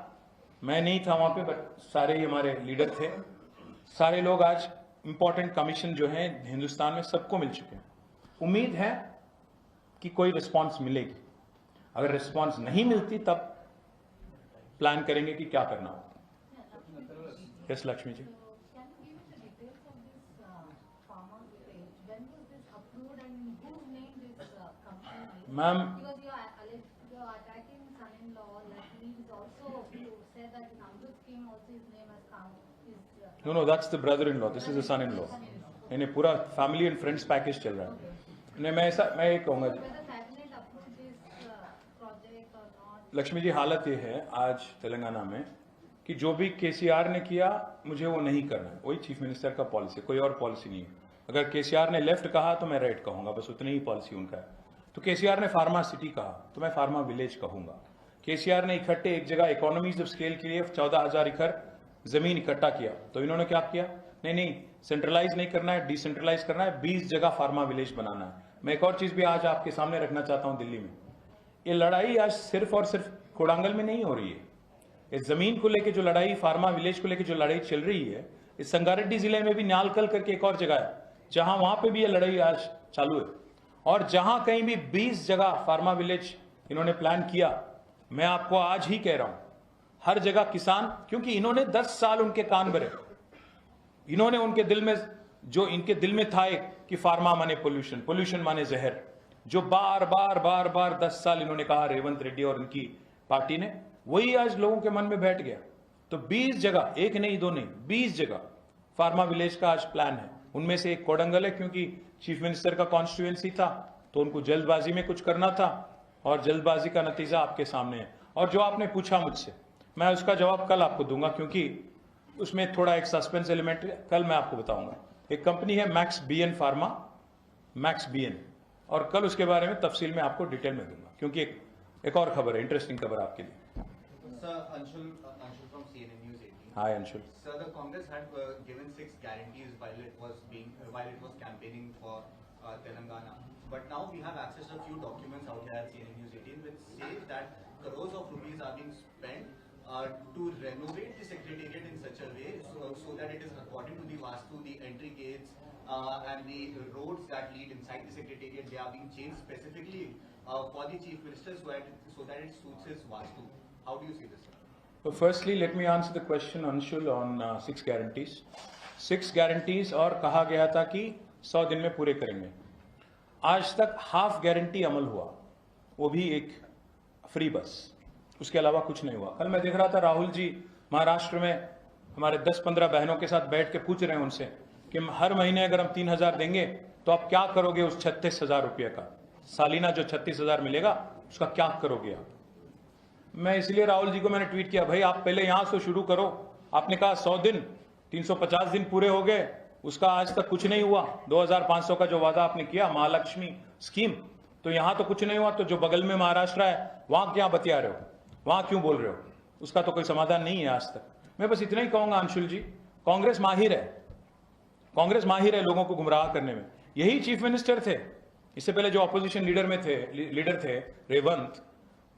मैं नहीं था वहां पे बट सारे ही हमारे लीडर थे, सारे लोग आज इंपॉर्टेंट कमीशन जो है हिंदुस्तान में सबको मिल चुके हैं. उम्मीद है कि कोई रिस्पांस मिलेगी. अगर रिस्पांस नहीं मिलती तब प्लान करेंगे कि क्या करना होगा. Yes Lakshmi ji. Ma'am, no, that's the brother-in-law. This is the son-in-law. इन्हें पूरा फैमिली एंड फ्रेंड्स पैकेज चल रहा है. इन्हें मैं ये कहूंगा लक्ष्मी जी, हालत ये है आज तेलंगाना में कि जो भी केसीआर ने किया मुझे वो नहीं करना है. वही चीफ मिनिस्टर का पॉलिसी, कोई और पॉलिसी नहीं है. अगर केसीआर ने लेफ्ट कहा तो मैं राइट कहूंगा, बस उतनी ही पॉलिसी उनका है. तो केसीआर ने फार्मा सिटी कहा तो मैं फार्मा विलेज कहूंगा. केसीआर ने इकट्ठे एक जगह इकोनॉमीज ऑफ स्केल के लिए 14,000 एकड़ जमीन इकट्ठा किया, तो इन्होंने क्या किया? नहीं, सेंट्रलाइज नहीं करना है, डिसेंट्रलाइज करना है, 20 जगह फार्मा विलेज बनाना है. मैं एक और चीज भी आज आपके सामने रखना चाहता हूं. दिल्ली में ये लड़ाई आज सिर्फ और सिर्फ कोडांगल में नहीं हो रही है. इस जमीन को लेकर जो लड़ाई, फार्मा विलेज को लेकर जो लड़ाई चल रही है, इस संगारेड्डी जिले में भी न्यालकल करके एक और जगह है जहां वहां पे भी ये लड़ाई आज चालू है. और जहां कहीं भी 20 जगह फार्मा विलेज इन्होंने प्लान किया, मैं आपको आज ही कह रहा हूं, हर जगह किसान, क्योंकि इन्होंने 10 साल उनके कान भरे, इन्होंने उनके दिल में जो इनके दिल में था एक कि फार्मा माने पोल्यूशन, पोल्यूशन माने जहर, जो बार बार 10 साल इन्होंने कहा रेवंत रेड्डी और उनकी पार्टी ने, वही आज लोगों के मन में बैठ गया. तो 20 जगह, एक नहीं दो नहीं, 20 जगह फार्मा विलेज का आज प्लान है. उनमें से एक कोडंगल है, क्योंकि चीफ मिनिस्टर का कॉन्स्टिट्यूएंसी था तो उनको जल्दबाजी में कुछ करना था और जल्दबाजी का नतीजा आपके सामने है. और जो आपने पूछा मुझसे, मैं उसका जवाब कल आपको दूंगा, क्योंकि उसमें थोड़ा एक सस्पेंस एलिमेंट कल मैं आपको बताऊंगा। एक कंपनी है मैक्स बीएन फार्मा, मैक्स बीएन, और कल उसके बारे में तफसील में आपको डिटेल में दूंगा, क्योंकि एक और खबर है, इंटरेस्टिंग खबर आपके लिए। Sir, Anshul from CNN News 18. Hi, Anshul. Sir, the Congress had given 6 guarantees while it was campaigning for Telangana. But now we have access to a few documents out here at CNN News 18 which say that crores of rupees are being spent to renovate the secretariat in such a way so that it is according to the Vastu, the entry gates and the roads that lead inside the secretariat, they are being changed specifically for the Chief Minister so that it suits his Vastu. How do you see this, sir? So firstly, let me answer the question, Anshul, on 6 guarantees. 6 guarantees और कहा गया था कि 100 दिन में पूरे करेंगे। आज तक हाफ गारंटी अमल हुआ, वो भी एक फ्री बस, उसके अलावा कुछ नहीं हुआ। कल मैं देख रहा था राहुल जी महाराष्ट्र में हमारे 10-15 बहनों के साथ बैठ के पूछ रहे हैं उनसे कि हर महीने अगर हम 3,000 देंगे तो आप क्या करोगे उस 36,000 रुपये का, सालीना जो 36,000 मिलेगा उसका क्या करोगे आप। मैं इसलिए राहुल जी को मैंने ट्वीट किया, भाई आप पहले यहां से शुरू करो। आपने कहा 100 दिन, 350 दिन पूरे हो गए, उसका आज तक कुछ नहीं हुआ। 2,500 का जो वादा आपने किया महालक्ष्मी स्कीम, तो यहां तो कुछ नहीं हुआ। तो जो बगल में महाराष्ट्र है वहां क्या बतिया रहे हो, वहां क्यों बोल रहे हो, उसका तो कोई समाधान नहीं है आज तक। मैं बस इतना ही कहूंगा अंशुल जी, कांग्रेस माहिर है, कांग्रेस माहिर है लोगों को गुमराह करने में। यही चीफ मिनिस्टर थे, इससे पहले जो ऑपोजिशन लीडर थे रेवंत,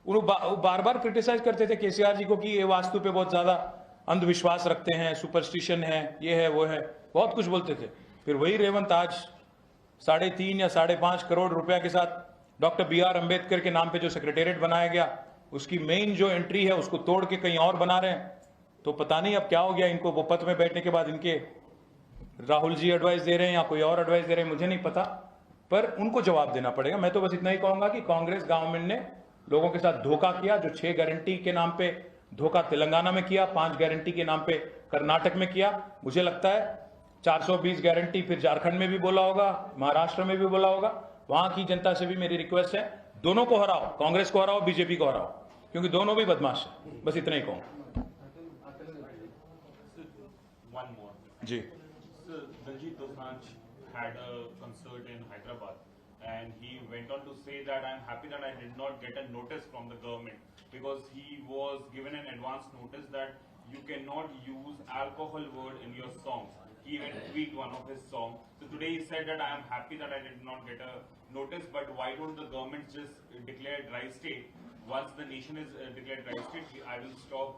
उन्होंने बार बार क्रिटिसाइज करते थे केसीआर जी को कि ये वास्तु पे बहुत ज्यादा अंधविश्वास रखते हैं, सुपरस्टिशन है, ये है वो है, बहुत कुछ बोलते थे। फिर वही रेवंत आज 3.5 या 5.5 करोड़ रुपया के साथ डॉक्टर BR अम्बेडकर के नाम पे जो सेक्रेटेरिएट बनाया गया, उसकी मेन जो एंट्री है उसको तोड़ के कहीं और बना रहे हैं। तो पता नहीं अब क्या हो गया इनको, वो पद में बैठने के बाद इनके राहुल जी एडवाइस दे रहे हैं या कोई और एडवाइस दे रहे हैं, मुझे नहीं पता, पर उनको जवाब देना पड़ेगा। मैं तो बस इतना ही कहूंगा कि कांग्रेस गवर्नमेंट ने लोगों के साथ धोखा किया। जो 6 गारंटी के नाम पे धोखा तेलंगाना में किया, 5 गारंटी के नाम पे कर्नाटक में किया, मुझे लगता है 420 गारंटी फिर झारखंड में भी बोला होगा, महाराष्ट्र में भी बोला होगा। वहां की जनता से भी मेरी रिक्वेस्ट है, दोनों को हराओ, कांग्रेस को हराओ, बीजेपी को हराओ, क्योंकि दोनों भी बदमाश है। बस इतना ही कहूंगा जी। Daljit Dosanjh had a concert in Hyderabad and he went on to say that I am happy that I did not get a notice from the government because he was given an advance notice that you cannot use alcohol word in your songs. He even tweaked one of his songs. So today he said that I am happy that I did not get a notice, but why don't the government just declare dry state? Once the nation is declared dry state, I will stop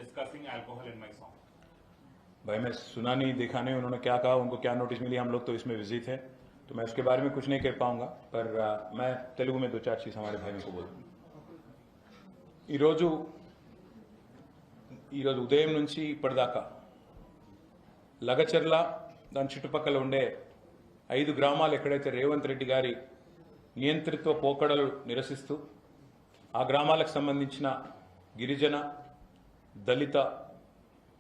discussing alcohol in my song. भाई मैं सुना नहीं, देखा नहीं उन्होंने क्या कहा, उनको क्या नोटिस मिली, हम लोग तो इसमें बिजी थे, तो मैं उसके बारे में कुछ नहीं कह पाऊंगा। पर मैं तेलुगु में 2-4 चीज हमारे भाइयों को बोलूँ। ఈరోజు ఉదయం నుంచి ఇప్పటిదాకా లగచర్ల దాని చుట్టుపక్కల ఉండే 5 గ్రామాలు ఎక్కడైతే రేవంత్ రెడ్డి గారి నియంత్రిత్వ పోకడలు నిరసిస్తూ ఆ గ్రామాలకు సంబంధించిన గిరిజన, దళిత,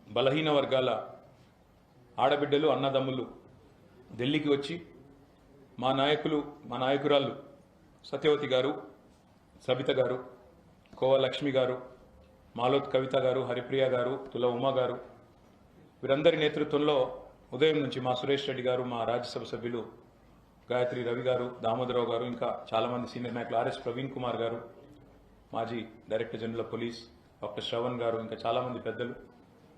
బలహీన వర్గాల ఆడబిడ్డలు, అన్నదమ్ములు ఢిల్లీకి వచ్చి మా నాయకురాలు సత్యవతి గారు, సబిత గారు, కోవ లక్ష్మి గారు, మాలోత్ కవిత గారు, హరిప్రియ గారు, తుల ఉమా గారు, వీరందరి నేతృత్వంలో ఉదయం నుంచి మా సురేష్ రెడ్డి గారు, మా రాజ్యసభ సభ్యులు గాయత్రి రవి గారు, దామోదరరావు గారు, ఇంకా చాలామంది సీనియర్ నాయకులు, ఆర్ఎస్ ప్రవీణ్ కుమార్ గారు, మాజీ director general of police doctor Shravan గారు, ఇంకా చాలామంది పెద్దలు,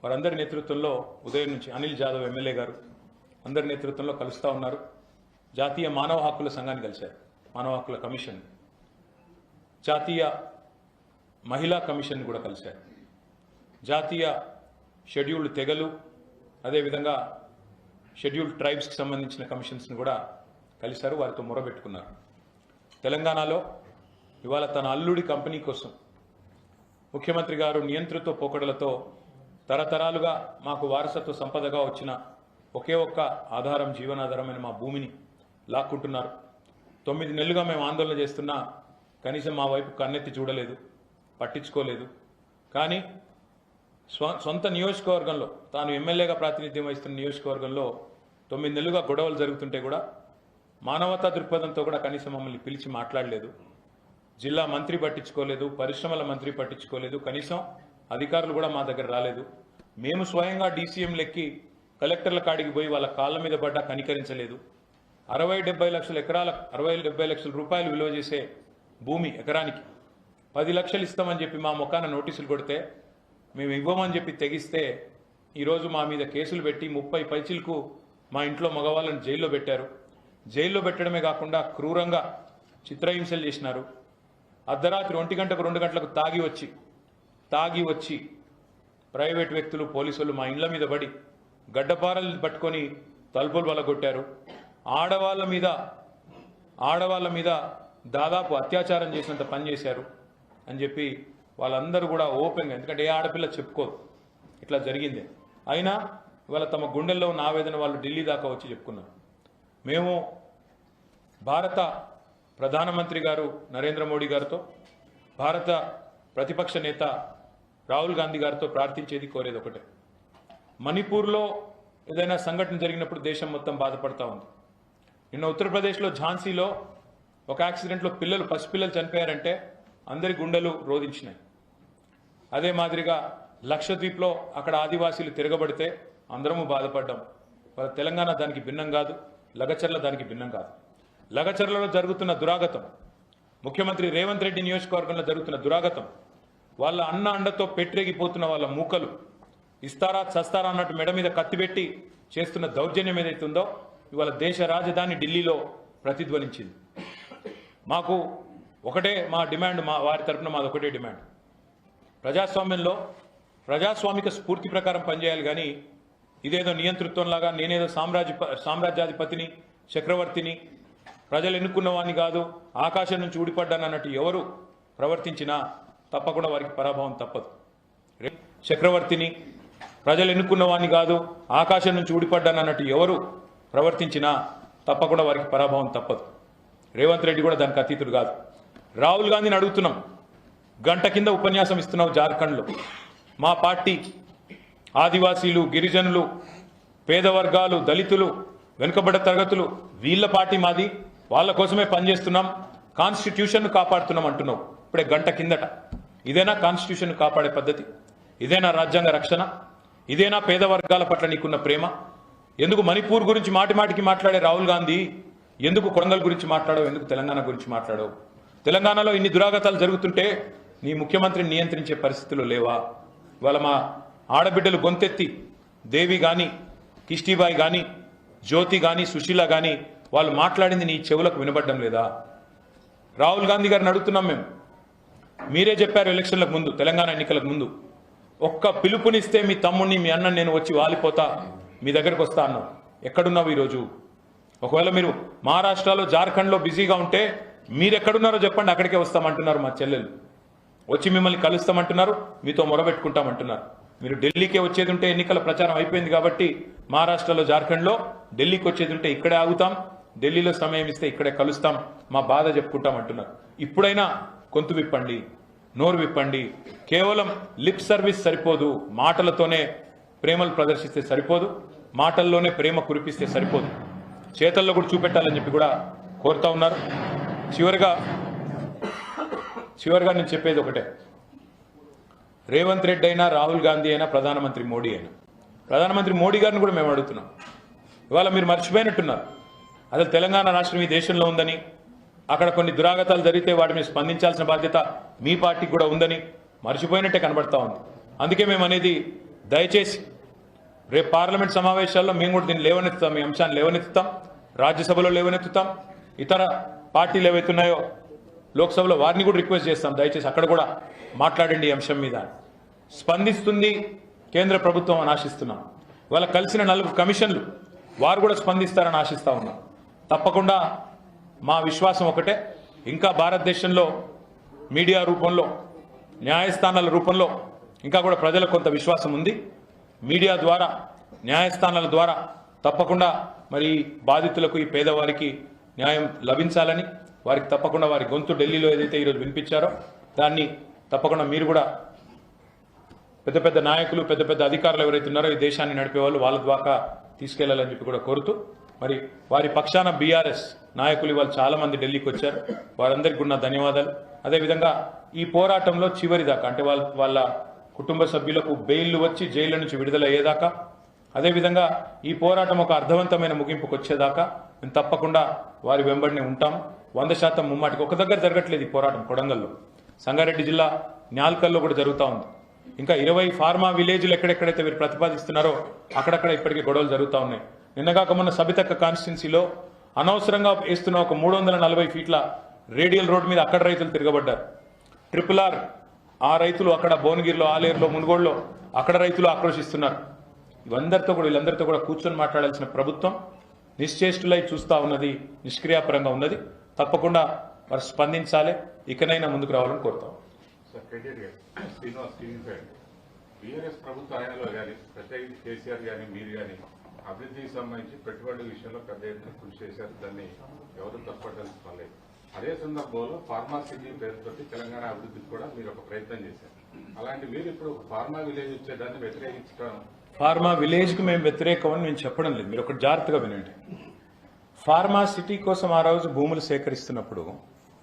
వారందరి నేతృత్వంలో ఉదయం నుంచి అనిల్ జాదవ్ ఎమ్మెల్యే గారు అందరి నేతృత్వంలో కలుస్తూ ఉన్నారు. జాతీయ మానవ హక్కుల సంఘాన్ని కలిశారు, మానవ హక్కుల కమిషన్, జాతీయ మహిళా కమిషన్ కూడా కలిశారు, జాతీయ షెడ్యూల్డ్ తెగలు, అదేవిధంగా షెడ్యూల్డ్ ట్రైబ్స్కి సంబంధించిన కమిషన్స్ని కూడా కలిశారు. వారితో మొరబెట్టుకున్నారు. తెలంగాణలో ఇవాళ తన అల్లుడి కంపెనీ కోసం ముఖ్యమంత్రి గారు నియంత్రిత పోకడలతో తరతరాలుగా మాకు వారసత్వ సంపదగా వచ్చిన ఒకే ఒక్క ఆధారం, జీవనాధారమైన మా భూమిని లాక్కుంటున్నారు. 9 నెలలుగా మేము ఆందోళన చేస్తున్నా కనీసం మా వైపు కన్నెత్తి చూడలేదు, పట్టించుకోలేదు. కానీ సొంత నియోజకవర్గంలో, తాను ఎమ్మెల్యేగా ప్రాతినిధ్యం వహిస్తున్న నియోజకవర్గంలో 9 నెలలుగా గొడవలు జరుగుతుంటే కూడా మానవతా దృక్పథంతో కూడా కనీసం మమ్మల్ని పిలిచి మాట్లాడలేదు. జిల్లా మంత్రి పట్టించుకోలేదు, పరిశ్రమల మంత్రి పట్టించుకోలేదు, కనీసం అధికారులు కూడా మా దగ్గర రాలేదు. మేము స్వయంగా డీసీఎం లెక్కి కలెక్టర్ల కాడికి పోయి వాళ్ళ కాళ్ళ మీద పడ్డా కనికరించలేదు. 60-70 లక్షల ఎకరాల 60-70 లక్షల రూపాయలు విలువ చేసే భూమి ఎకరానికి 10 లక్షలు ఇస్తామని చెప్పి మా ముఖాన నోటీసులు కొడితే మేము ఇవ్వమని చెప్పి తెగిస్తే ఈరోజు మా మీద కేసులు పెట్టి 30 పైచిలకు మా ఇంట్లో మగవాళ్ళని జైల్లో పెట్టారు. జైల్లో పెట్టడమే కాకుండా క్రూరంగా చిత్రహింసలు చేసినారు. అర్ధరాత్రి 1 గంటకు 2 గంటలకు తాగి వచ్చి ప్రైవేట్ వ్యక్తులు పోలీసులు మా ఇండ్ల మీద పడి గడ్డపారలు పట్టుకొని తలుపులు వలగొట్టారు. ఆడవాళ్ళ మీద దాదాపు అత్యాచారం చేసినంత పని చేశారు అని చెప్పి వాళ్ళందరూ కూడా ఓపెన్గా, ఎందుకంటే ఏ ఆడపిల్ల చెప్పుకోదు ఇట్లా జరిగింది, అయినా ఇవాళ తమ గుండెల్లో ఉన్న ఆవేదన వాళ్ళు ఢిల్లీ దాకా వచ్చి చెప్పుకున్నారు. మేము భారత ప్రధానమంత్రి గారు నరేంద్ర మోడీ గారితో, భారత ప్రతిపక్ష నేత రాహుల్ గాంధీ గారితో ప్రార్థించేది, కోరేది ఒకటే. మణిపూర్లో ఏదైనా సంఘటన జరిగినప్పుడు దేశం మొత్తం బాధపడతా ఉంది. నిన్న ఉత్తరప్రదేశ్లో ఝాన్సీలో ఒక యాక్సిడెంట్లో పసిపిల్లలు చనిపోయారంటే అందరి గుండెలు రోధించినాయి. అదే మాదిరిగా లక్షద్వీప్లో అక్కడ ఆదివాసీలు తిరగబడితే అందరము బాధపడ్డాం. వాళ్ళ తెలంగాణ దానికి భిన్నం కాదు, లగచర్ల దానికి భిన్నం కాదు. లగచర్లలో జరుగుతున్న దురాగతం, ముఖ్యమంత్రి రేవంత్ రెడ్డి నియోజకవర్గంలో జరుగుతున్న దురాగతం, వాళ్ళ అండతో పెట్టిరేగిపోతున్న వాళ్ళ మూకలు ఇస్తారా చస్తారా అన్నట్టు మెడ మీద కత్తిపెట్టి చేస్తున్న దౌర్జన్యం ఏదైతే ఉందో ఇవాళ దేశ రాజధాని ఢిల్లీలో ప్రతిధ్వనించింది. మాకు ఒకటే మా డిమాండ్, వారి తరఫున మాది ఒకటే డిమాండ్. ప్రజాస్వామ్యంలో ప్రజాస్వామిక స్ఫూర్తి ప్రకారం పనిచేయాలి, కానీ ఇదేదో నియంతృత్వంలాగా నేనేదో సామ్రాజ్యాధిపతిని చక్రవర్తిని ప్రజలు ఎన్నుకున్న వాడిని కాదు ఆకాశం నుంచి ఊడిపడ్డాను అన్నట్టు ఎవరు ప్రవర్తించినా తప్పకుండా వారికి పరాభవం తప్పదు. చక్రవర్తిని ప్రజలు ఎన్నుకున్న వాడిని కాదు ఆకాశం నుంచి ఊడిపడ్డాను అన్నట్టు ఎవరు ప్రవర్తించినా తప్పకుండా వారికి పరాభవం తప్పదు. రేవంత్ రెడ్డి కూడా దానికి అతీతుడు కాదు. రాహుల్ గాంధీని అడుగుతున్నాం, గంట కింద ఉపన్యాసం ఇస్తున్నావు జార్ఖండ్లో. మా పార్టీ ఆదివాసీలు, గిరిజనులు, పేద వర్గాలు, దళితులు, వెనుకబడ్డ తరగతులు వీళ్ళ పార్టీ మాది, వాళ్ళ కోసమే పనిచేస్తున్నాం, కాన్స్టిట్యూషన్ కాపాడుతున్నాం అంటున్నావు ఇప్పుడే గంట కిందట. ఇదేనా కాన్స్టిట్యూషన్ కాపాడే పద్ధతి? ఇదేనా రాజ్యాంగ రక్షణ? ఇదేనా పేద వర్గాల పట్ల నీకున్న ప్రేమ? ఎందుకు మణిపూర్ గురించి మాటిమాటికి మాట్లాడే రాహుల్ గాంధీ ఎందుకు కొడంగల్ గురించి మాట్లాడవు? ఎందుకు తెలంగాణ గురించి మాట్లాడవు? తెలంగాణలో ఇన్ని దురాగతాలు జరుగుతుంటే నీ ముఖ్యమంత్రిని నియంత్రించే పరిస్థితులు లేవా? ఇవాళ మా ఆడబిడ్డలు గొంతెత్తి దేవి కానీ, కిష్టిబాయి కానీ, జ్యోతి కానీ, సుశీల కానీ వాళ్ళు మాట్లాడింది నీ చెవులకు వినబడ్డం లేదా? రాహుల్ గాంధీ గారిని అడుగుతున్నాం మేము. మీరే చెప్పారు ఎలక్షన్లకు ముందు, తెలంగాణ ఎన్నికలకు ముందు, ఒక్క పిలుపునిస్తే మీ తమ్ముడిని మీ అన్నని నేను వచ్చి వాలిపోతా, మీ దగ్గరకు వస్తా అన్నావు. ఎక్కడున్నావు ఈరోజు? ఒకవేళ మీరు మహారాష్ట్రలో జార్ఖండ్లో బిజీగా ఉంటే మీరు ఎక్కడున్నారో చెప్పండి, అక్కడికే వస్తామంటున్నారు మా చెల్లెలు. వచ్చి మిమ్మల్ని కలుస్తామంటున్నారు, మీతో మొరబెట్టుకుంటామంటున్నారు. మీరు ఢిల్లీకే వచ్చేది ఉంటే ఎన్నికల ప్రచారం అయిపోయింది కాబట్టి మహారాష్ట్రలో జార్ఖండ్లో, ఢిల్లీకి వచ్చేది ఉంటే ఇక్కడే ఆగుతాం, ఢిల్లీలో సమయం ఇస్తే ఇక్కడే కలుస్తాం, మా బాధ చెప్పుకుంటాం అంటున్నారు. ఇప్పుడైనా గొంతు విప్పండి, నోరు విప్పండి. కేవలం లిప్ సర్వీస్ సరిపోదు, మాటలతోనే ప్రేమలు ప్రదర్శిస్తే సరిపోదు, మాటల్లోనే ప్రేమ కురిపిస్తే సరిపోదు, చేతల్లో కూడా చూపెట్టాలని చెప్పి కూడా కోరుతా ఉన్నారు. చివరిగా నేను చెప్పేది ఒకటే, రేవంత్ రెడ్డి అయినా, రాహుల్ గాంధీ అయినా, ప్రధానమంత్రి మోడీ అయినా, ప్రధానమంత్రి మోడీ గారిని కూడా మేము అడుగుతున్నాం. ఇవాళ మీరు మర్చిపోయినట్టున్నారు అసలు తెలంగాణ రాష్ట్రం ఈ దేశంలో ఉందని, అక్కడ కొన్ని దురాగతాలు జరిగితే వాటి మీద స్పందించాల్సిన బాధ్యత మీ పార్టీకి కూడా ఉందని మర్చిపోయినట్టే కనబడతా ఉంది. అందుకే మేము అనేది, దయచేసి రేపు పార్లమెంట్ సమావేశాల్లో మేము కూడా దీన్ని లేవనెత్తుతాం, ఈ అంశాన్ని లేవనెత్తుతాం, రాజ్యసభలో లేవనెత్తుతాం, ఇతర పార్టీలు ఏవైతున్నాయో లోక్సభలో వారిని కూడా రిక్వెస్ట్ చేస్తాం, దయచేసి అక్కడ కూడా మాట్లాడండి ఈ అంశం మీద. స్పందిస్తుంది కేంద్ర ప్రభుత్వం అని ఆశిస్తున్నాం. వాళ్ళ కలిసిన 4 కమిషన్లు వారు కూడా స్పందిస్తారని ఆశిస్తా ఉన్నాం. తప్పకుండా మా విశ్వాసం ఒకటే, ఇంకా భారతదేశంలో మీడియా రూపంలో, న్యాయస్థానాల రూపంలో ఇంకా కూడా ప్రజలకు కొంత విశ్వాసం ఉంది. మీడియా ద్వారా, న్యాయస్థానాల ద్వారా తప్పకుండా మరి బాధితులకు, ఈ పేదవారికి న్యాయం లభించాలని, వారికి తప్పకుండా వారి గొంతు ఢిల్లీలో ఏదైతే ఈరోజు వినిపించారో దాన్ని తప్పకుండా మీరు కూడా పెద్ద పెద్ద నాయకులు, పెద్ద పెద్ద అధికారులు ఎవరైతే ఉన్నారో ఈ దేశాన్ని నడిపే వాళ్ళు వాళ్ళ ద్వారా తీసుకెళ్లాలని చెప్పి కూడా కోరుతూ, మరి వారి పక్షాన బీఆర్ఎస్ నాయకులు వాళ్ళు చాలా మంది ఢిల్లీకి వచ్చారు, వారందరికీ కూడా ధన్యవాదాలు. అదేవిధంగా ఈ పోరాటంలో చివరి దాకా, అంటే వాళ్ళ కుటుంబ సభ్యులకు బెయిల్ వచ్చి జైలు నుంచి విడుదల అయ్యేదాకా, అదేవిధంగా ఈ పోరాటం ఒక అర్థవంతమైన ముగింపుకు వచ్చేదాకా మేము తప్పకుండా వారి వెంబడినే ఉంటాం. 100% ముమ్మాటికి. ఒక దగ్గర జరగట్లేదు ఈ పోరాటం. కొడంగల్లో, సంగారెడ్డి జిల్లా న్యాల్కల్లో కూడా జరుగుతూ ఉంది. ఇంకా 20 ఫార్మా విలేజ్లు ఎక్కడెక్కడైతే వీరు ప్రతిపాదిస్తున్నారో అక్కడక్కడ ఇప్పటికీ గొడవలు జరుగుతూ ఉన్నాయి. నిన్నగాక మొన్న సబితక్క కాన్స్టిట్యున్సీలో అనవసరంగా వేస్తున్న ఒక 340 ఫీట్ల రేడియల్ రోడ్ మీద అక్కడ రైతులు తిరగబడ్డారు. RRR ఆ రైతులు అక్కడ భువనగిరిలో, ఆలేరులో, మునుగోడులో అక్కడ రైతులు ఆక్రోశిస్తున్నారు. వీళ్ళందరితో కూడా కూర్చొని మాట్లాడాల్సిన ప్రభుత్వం నిశ్చేష్టులై చూస్తూ ఉన్నది, నిష్క్రియాపరంగా ఉన్నది. తప్పకుండా వారు స్పందించాలి. ఇకనైనా ముందుకు రావాలని కోరుతాం. బీఆర్ఎస్ ప్రభుత్వ ఆయనలో కానీ ప్రత్యేకించి కేసీఆర్ కానీ మీరు కానీ అభివృద్ధికి సంబంధించి పెట్టుబడుల విషయంలో పెద్ద ఎత్తున కృషి చేశారు. దాన్ని ఎవరు తప్పట్టలేదు. అదే సందర్భంలో ఫార్మాసిటీ పేరుతోటి తెలంగాణ అభివృద్ధికి కూడా మీరు ఒక ప్రయత్నం చేశారు. అలాంటి మీరు ఇప్పుడు ఫార్మా విలేజ్ వచ్చేదాన్ని వ్యతిరేకించడం. ఫార్మా విలేజ్కి మేము వ్యతిరేకమని మేము చెప్పడం లేదు. మీరు ఒకటి జాగ్రత్తగా వినండి. ఫార్మా సిటీ కోసం ఆ రోజు భూములు సేకరిస్తున్నప్పుడు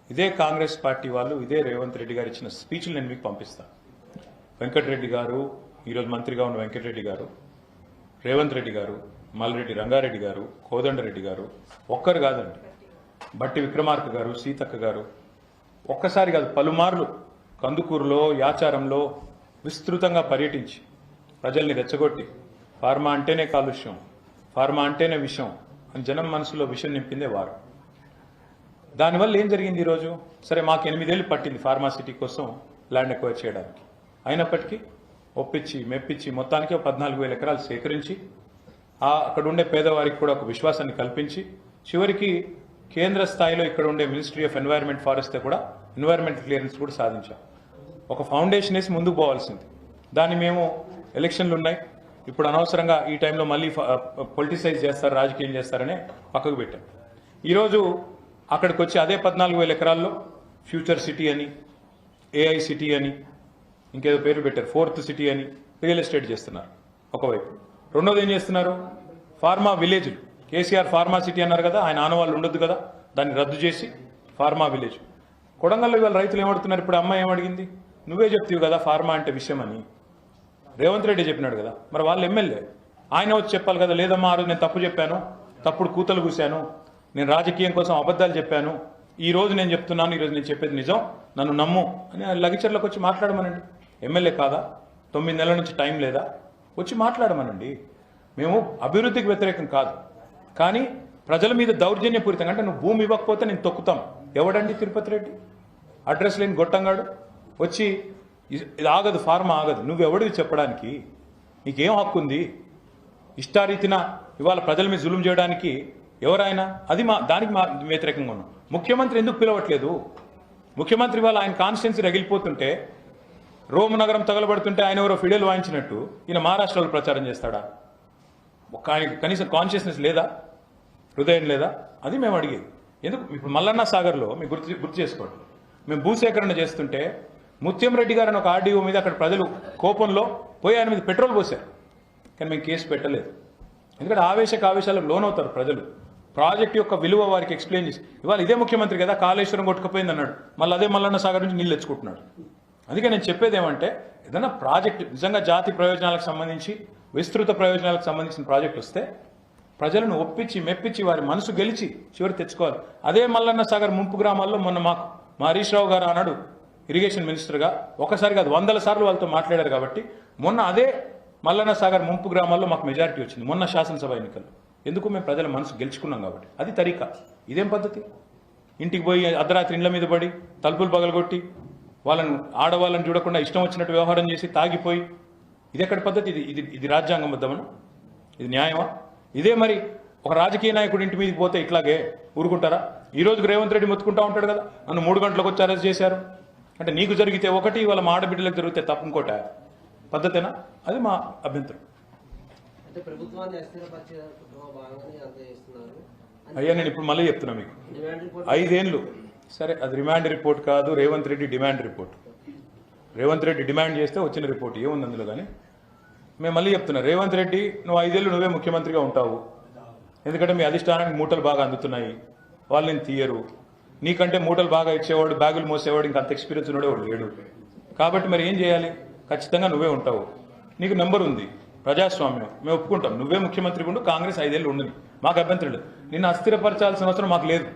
ఇదే కాంగ్రెస్ పార్టీ వాళ్ళు, ఇదే రేవంత్ రెడ్డి గారు ఇచ్చిన స్పీచ్లు నేను మీకు పంపిస్తాను. వెంకటరెడ్డి గారు, ఈరోజు మంత్రిగా ఉన్న వెంకటరెడ్డి గారు, రేవంత్ రెడ్డి గారు, మల్రెడ్డి రంగారెడ్డి గారు, కోదండరెడ్డి గారు, ఒక్కరు కాదండి, బట్టి విక్రమార్క గారు, సీతక్క గారు, ఒక్కసారి కాదు పలుమార్లు కందుకూరులో, యాచారంలో విస్తృతంగా పర్యటించి ప్రజల్ని రెచ్చగొట్టి ఫార్మా అంటేనే కాలుష్యం, ఫార్మా అంటేనే విషం అని జనం మనసులో విషం నింపిందే వారు. దానివల్ల ఏం జరిగింది ఈరోజు? సరే, మాకు 8 ఏళ్ళు పట్టింది ఫార్మాసిటీ కోసం ల్యాండ్ ఎక్వైర్ చేయడానికి. అయినప్పటికీ ఒప్పించి మెప్పించి మొత్తానికి 14,000 ఎకరాలు సేకరించి అక్కడ ఉండే పేదవారికి కూడా ఒక విశ్వాసాన్ని కల్పించి చివరికి కేంద్ర స్థాయిలో ఇక్కడ ఉండే మినిస్ట్రీ ఆఫ్ ఎన్వైరన్మెంట్ ఫారెస్ట్ కూడా ఎన్వైరన్మెంట్ క్లియరెన్స్ కూడా సాధించాం. ఒక ఫౌండేషన్ వేసి ముందుకు పోవాల్సింది. దాన్ని మేము ఎలక్షన్లు ఉన్నాయి, ఇప్పుడు అనవసరంగా ఈ టైంలో మళ్ళీ పొలిటిసైజ్ చేస్తారు, రాజకీయం చేస్తారనే పక్కకు పెట్టాం. ఈరోజు అక్కడికి వచ్చి అదే 14,000 ఎకరాల్లో ఫ్యూచర్ సిటీ అని, AI సిటీ అని, ఇంకేదో పేరు పెట్టారు, 4th సిటీ అని రియల్ ఎస్టేట్ చేస్తున్నారు ఒకవైపు. రెండోది ఏం చేస్తున్నారు? Pharma village. KCR pharma city అన్నారు కదా, ఆయన ఆనవాళ్ళు ఉండొద్దు కదా, దాన్ని రద్దు చేసి ఫార్మా విలేజ్. కొడంగల్లో ఇవాళ రైతులు ఏమడుతున్నారు? ఇప్పుడు అమ్మాయి ఏమడిగింది? నువ్వే చెప్తావు కదా ఫార్మా అంటే విషయం అని. రేవంత్ రెడ్డి చెప్పినాడు కదా, మరి వాళ్ళు ఎమ్మెల్యే, ఆయన వచ్చి చెప్పాలి కదా, లేదమ్మా ఆ రోజు నేను తప్పు చెప్పాను, తప్పుడు కూతలు కూశాను, నేను రాజకీయం కోసం అబద్ధాలు చెప్పాను, ఈ రోజు నేను చెప్తున్నాను, ఈరోజు నేను చెప్పేది నిజం, నన్ను నమ్ము అని లగిచర్లకు వచ్చి మాట్లాడమనండి. ఎమ్మెల్యే కాదా? 9 నెలల నుంచి టైం లేదా? వచ్చి మాట్లాడమనండి. మేము అభివృద్ధికి వ్యతిరేకం కాదు, కానీ ప్రజల మీద దౌర్జన్యపూరితంగా, అంటే నువ్వు భూమి ఇవ్వకపోతే నేను తొక్కుతాం. ఎవడండి తిరుపతి రెడ్డి? అడ్రస్ లేని గొట్టంగాడు వచ్చి ఇది ఆగదు, ఫార్మా ఆగదు. నువ్వెవడివి చెప్పడానికి? నీకేం హక్కు ఉంది? ఇష్టారీతిన ఇవాళ ప్రజల మీద జులుం చేయడానికి ఎవరైనా, అది దానికి వ్యతిరేకంగా ఉన్నాం. ముఖ్యమంత్రి ఎందుకు పిలవట్లేదు? ముఖ్యమంత్రి ఇవాళ ఆయన కాన్స్టిట్యున్సీ రగిలిపోతుంటే, రోమ్ నగరం తగలబడుతుంటే ఆయన ఎవరో ఫిడేల్ వాయించినట్టు ఈయన మహారాష్ట్రలో ప్రచారం చేస్తాడా? ఆయనకి కనీసం కాన్షియస్నెస్ లేదా? హృదయం లేదా? అది మేము అడిగేది. ఎందుకు? ఇప్పుడు మల్లన్న సాగర్లో మీకు గుర్తు చేసుకోండి, మేము భూసేకరణ చేస్తుంటే ముత్యం రెడ్డి గారు అని ఒక RDO మీద అక్కడ ప్రజలు కోపంలో పోయి ఆయన మీద పెట్రోల్ పోసారు, కానీ మేము కేసు పెట్టలేదు. ఎందుకంటే ఆవేశాలకు లోనవుతారు ప్రజలు. ప్రాజెక్ట్ యొక్క విలువ వారికి ఎక్స్ప్లెయిన్ చేసి, ఇవాళ ఇదే ముఖ్యమంత్రి కదా కాళేశ్వరం కొట్టుకుపోయింది అన్నాడు, మళ్ళీ అదే మల్లన్న సాగర్ నుంచి నీళ్ళు తెచ్చుకుంటున్నాడు. అందుకే నేను చెప్పేది ఏమంటే, ఏదైనా ప్రాజెక్ట్ నిజంగా జాతి ప్రయోజనాలకు సంబంధించి, విస్తృత ప్రయోజనాలకు సంబంధించిన ప్రాజెక్ట్ వస్తే ప్రజలను ఒప్పించి మెప్పించి వారి మనసు గెలిచి చివరి తెచ్చుకోవాలి. అదే మల్లన్న సాగర్ ముంపు గ్రామాల్లో మొన్న మా హరీష్ రావు గారు అన్నాడు ఇరిగేషన్ మినిస్టర్గా, ఒకసారి కాదు 100 సార్లు వాళ్ళతో మాట్లాడారు. కాబట్టి మొన్న అదే మల్లన్న సాగర్ ముంపు గ్రామాల్లో మాకు మెజారిటీ వచ్చింది మొన్న శాసనసభ ఎన్నికల్లో. ఎందుకు? మేము ప్రజల మనసు గెలుచుకున్నాం కాబట్టి. అది తరీకా. ఇదేం పద్ధతి? ఇంటికి పోయి అర్ధరాత్రి ఇండ్ల మీద పడి తలుపులు పగలగొట్టి వాళ్ళని, ఆడవాళ్ళని చూడకుండా ఇష్టం వచ్చినట్టు వ్యవహారం చేసి తాగిపోయి, ఇది ఎక్కడ పద్ధతి? ఇది రాజ్యాంగబద్ధమనా? ఇది న్యాయమా? ఇదే మరి ఒక రాజకీయ నాయకుడు ఇంటి మీదకి పోతే ఇట్లాగే ఊరుకుంటారా? ఈ రోజుకి రేవంత్ రెడ్డి మొత్తుకుంటా ఉంటాడు కదా, నన్ను 3 గంటలకు వచ్చి అరెస్ట్ చేశారు అంటే, నీకు జరిగితే ఒకటి, వాళ్ళ మా ఆడబిడ్డలకు జరిగితే తప్పు ఇంకోట పద్ధతేనా? అది మా అభ్యంతరం. అయ్యా నేను ఇప్పుడు మళ్ళీ చెప్తున్నా మీకు, 5 ఏళ్ళు. సరే, అది రిమాండ్ రిపోర్ట్ కాదు, Revanth Reddy demand report. Revanth Reddy demand చేస్తే వచ్చిన రిపోర్ట్ ఏముంది అందులో? కానీ మేము మళ్ళీ చెప్తున్నా, రేవంత్ రెడ్డి నువ్వు 5 ఏళ్ళు నువ్వే ముఖ్యమంత్రిగా ఉంటావు, ఎందుకంటే మీ అధిష్టానానికి మూటలు బాగా అందుతున్నాయి, వాళ్ళు నేను తీయరు. నీకంటే మూటలు బాగా ఇచ్చేవాడు, బ్యాగులు మోసేవాడు, ఇంకా అంత ఎక్స్పీరియన్స్ ఉన్నాడు లేడు. కాబట్టి మరి ఏం చేయాలి? ఖచ్చితంగా నువ్వే ఉంటావు. నీకు నెంబర్ ఉంది, ప్రజాస్వామ్యం, మేము ఒప్పుకుంటాం. నువ్వే ముఖ్యమంత్రి ఉండు, కాంగ్రెస్ 5 ఏళ్ళు ఉండని, మాకు అభ్యంతరం లేదు. నిన్ను అస్థిరపరచాల్సిన అవసరం మాకు లేదు.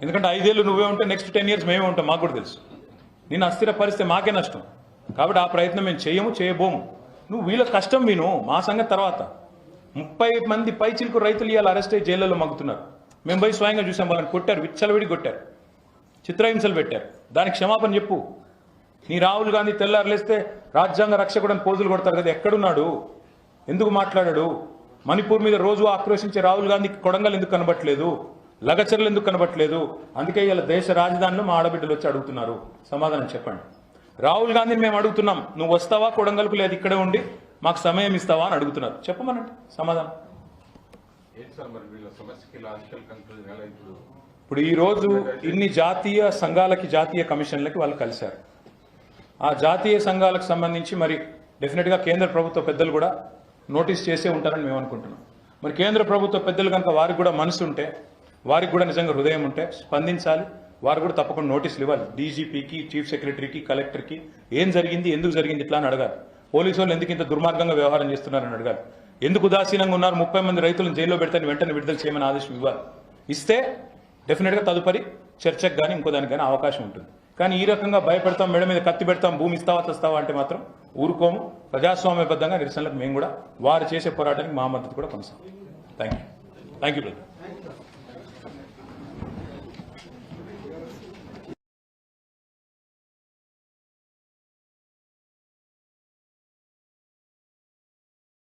ఎందుకంటే 5 ఏళ్ళు నువ్వే ఉంటే నెక్స్ట్ 10 years మేమే ఉంటాం, మాకు కూడా తెలుసు. నిన్ను అస్థిరపరిస్తే మాకే నష్టం. కాబట్టి ఆ ప్రయత్నం మేము చేయబోము. నువ్వు వీళ్ళ కష్టం విను, మా సంగతి తర్వాత. 30 మంది పైచిలకు రైతులు ఇవాళ అరెస్ట్ అయ్యి జైళ్లలో మగ్గుతున్నారు. మేము పోయి స్వయంగా చూసాం, వాళ్ళని కొట్టారు, విచ్చలవిడి కొట్టారు, చిత్రహింసలు పెట్టారు. దానికి క్షమాపణ చెప్పు. నీ రాహుల్ గాంధీ తెల్లారులేస్తే రాజ్యాంగ రక్షకుడని పోజులు కొడతారు కదా, ఎక్కడున్నాడు? ఎందుకు మాట్లాడాడు? మణిపూర్ మీద రోజు ఆక్రోశించే రాహుల్ గాంధీకి కొడంగల్ ఎందుకు కనబట్టలేదు? లగచర్లు ఎందుకు కనబట్టలేదు? అందుకే ఇలా దేశ రాజధానిలో మా ఆడబిడ్డలు వచ్చి అడుగుతున్నారు. సమాధానం చెప్పండి. రాహుల్ గాంధీని మేము అడుగుతున్నాం, నువ్వు వస్తావా కొడంగల్కు, లేదు ఇక్కడే ఉండి మాకు సమయం ఇస్తావా అని అడుగుతున్నారు. చెప్పమనండి సమాధానం. ఇప్పుడు ఈ రోజు ఇన్ని జాతీయ సంఘాలకి, జాతీయ కమిషన్లకి వాళ్ళు కలిశారు. ఆ జాతీయ సంఘాలకు సంబంధించి మరి డెఫినెట్గా కేంద్ర ప్రభుత్వ పెద్దలు కూడా నోటీస్ చేసే ఉంటారని మేము అనుకుంటున్నాం. మరి కేంద్ర ప్రభుత్వ పెద్దలు కనుక వారికి కూడా మనసు ఉంటే, వారికి కూడా నిజంగా హృదయం ఉంటే స్పందించాలి. వారు కూడా తప్పకుండా నోటీసులు ఇవ్వాలి. డీజీపీకి, చీఫ్ సెక్రటరీకి, కలెక్టర్కి ఏం జరిగింది, ఎందుకు జరిగింది ఇట్లా అని అడగాలి. పోలీసు వాళ్ళు ఎందుకు ఇంత దుర్మార్గంగా వ్యవహారం చేస్తున్నారని అడగాలి. ఎందుకు ఉదాసీనంగా ఉన్నారు, 30 మంది రైతులను జైల్లో పెడితే వెంటనే విడుదల చేయమని ఆదేశం ఇవ్వాలి. ఇస్తే డెఫినెట్గా తదుపరి చర్చకు కానీ ఇంకో దానికి కానీ అవకాశం ఉంటుంది. కానీ ఈ రకంగా భయపెడతాం, మెడ మీద కత్తి పెడతాం, భూమి ఇస్తావా తెస్తావా అంటే మాత్రం ఊరుకోము. ప్రజాస్వామ్యబద్ధంగా నిరసనలకు మేము కూడా వారు చేసే పోరాటానికి మా మద్దతు కూడా కొనసాగుతాం. Thank you brother.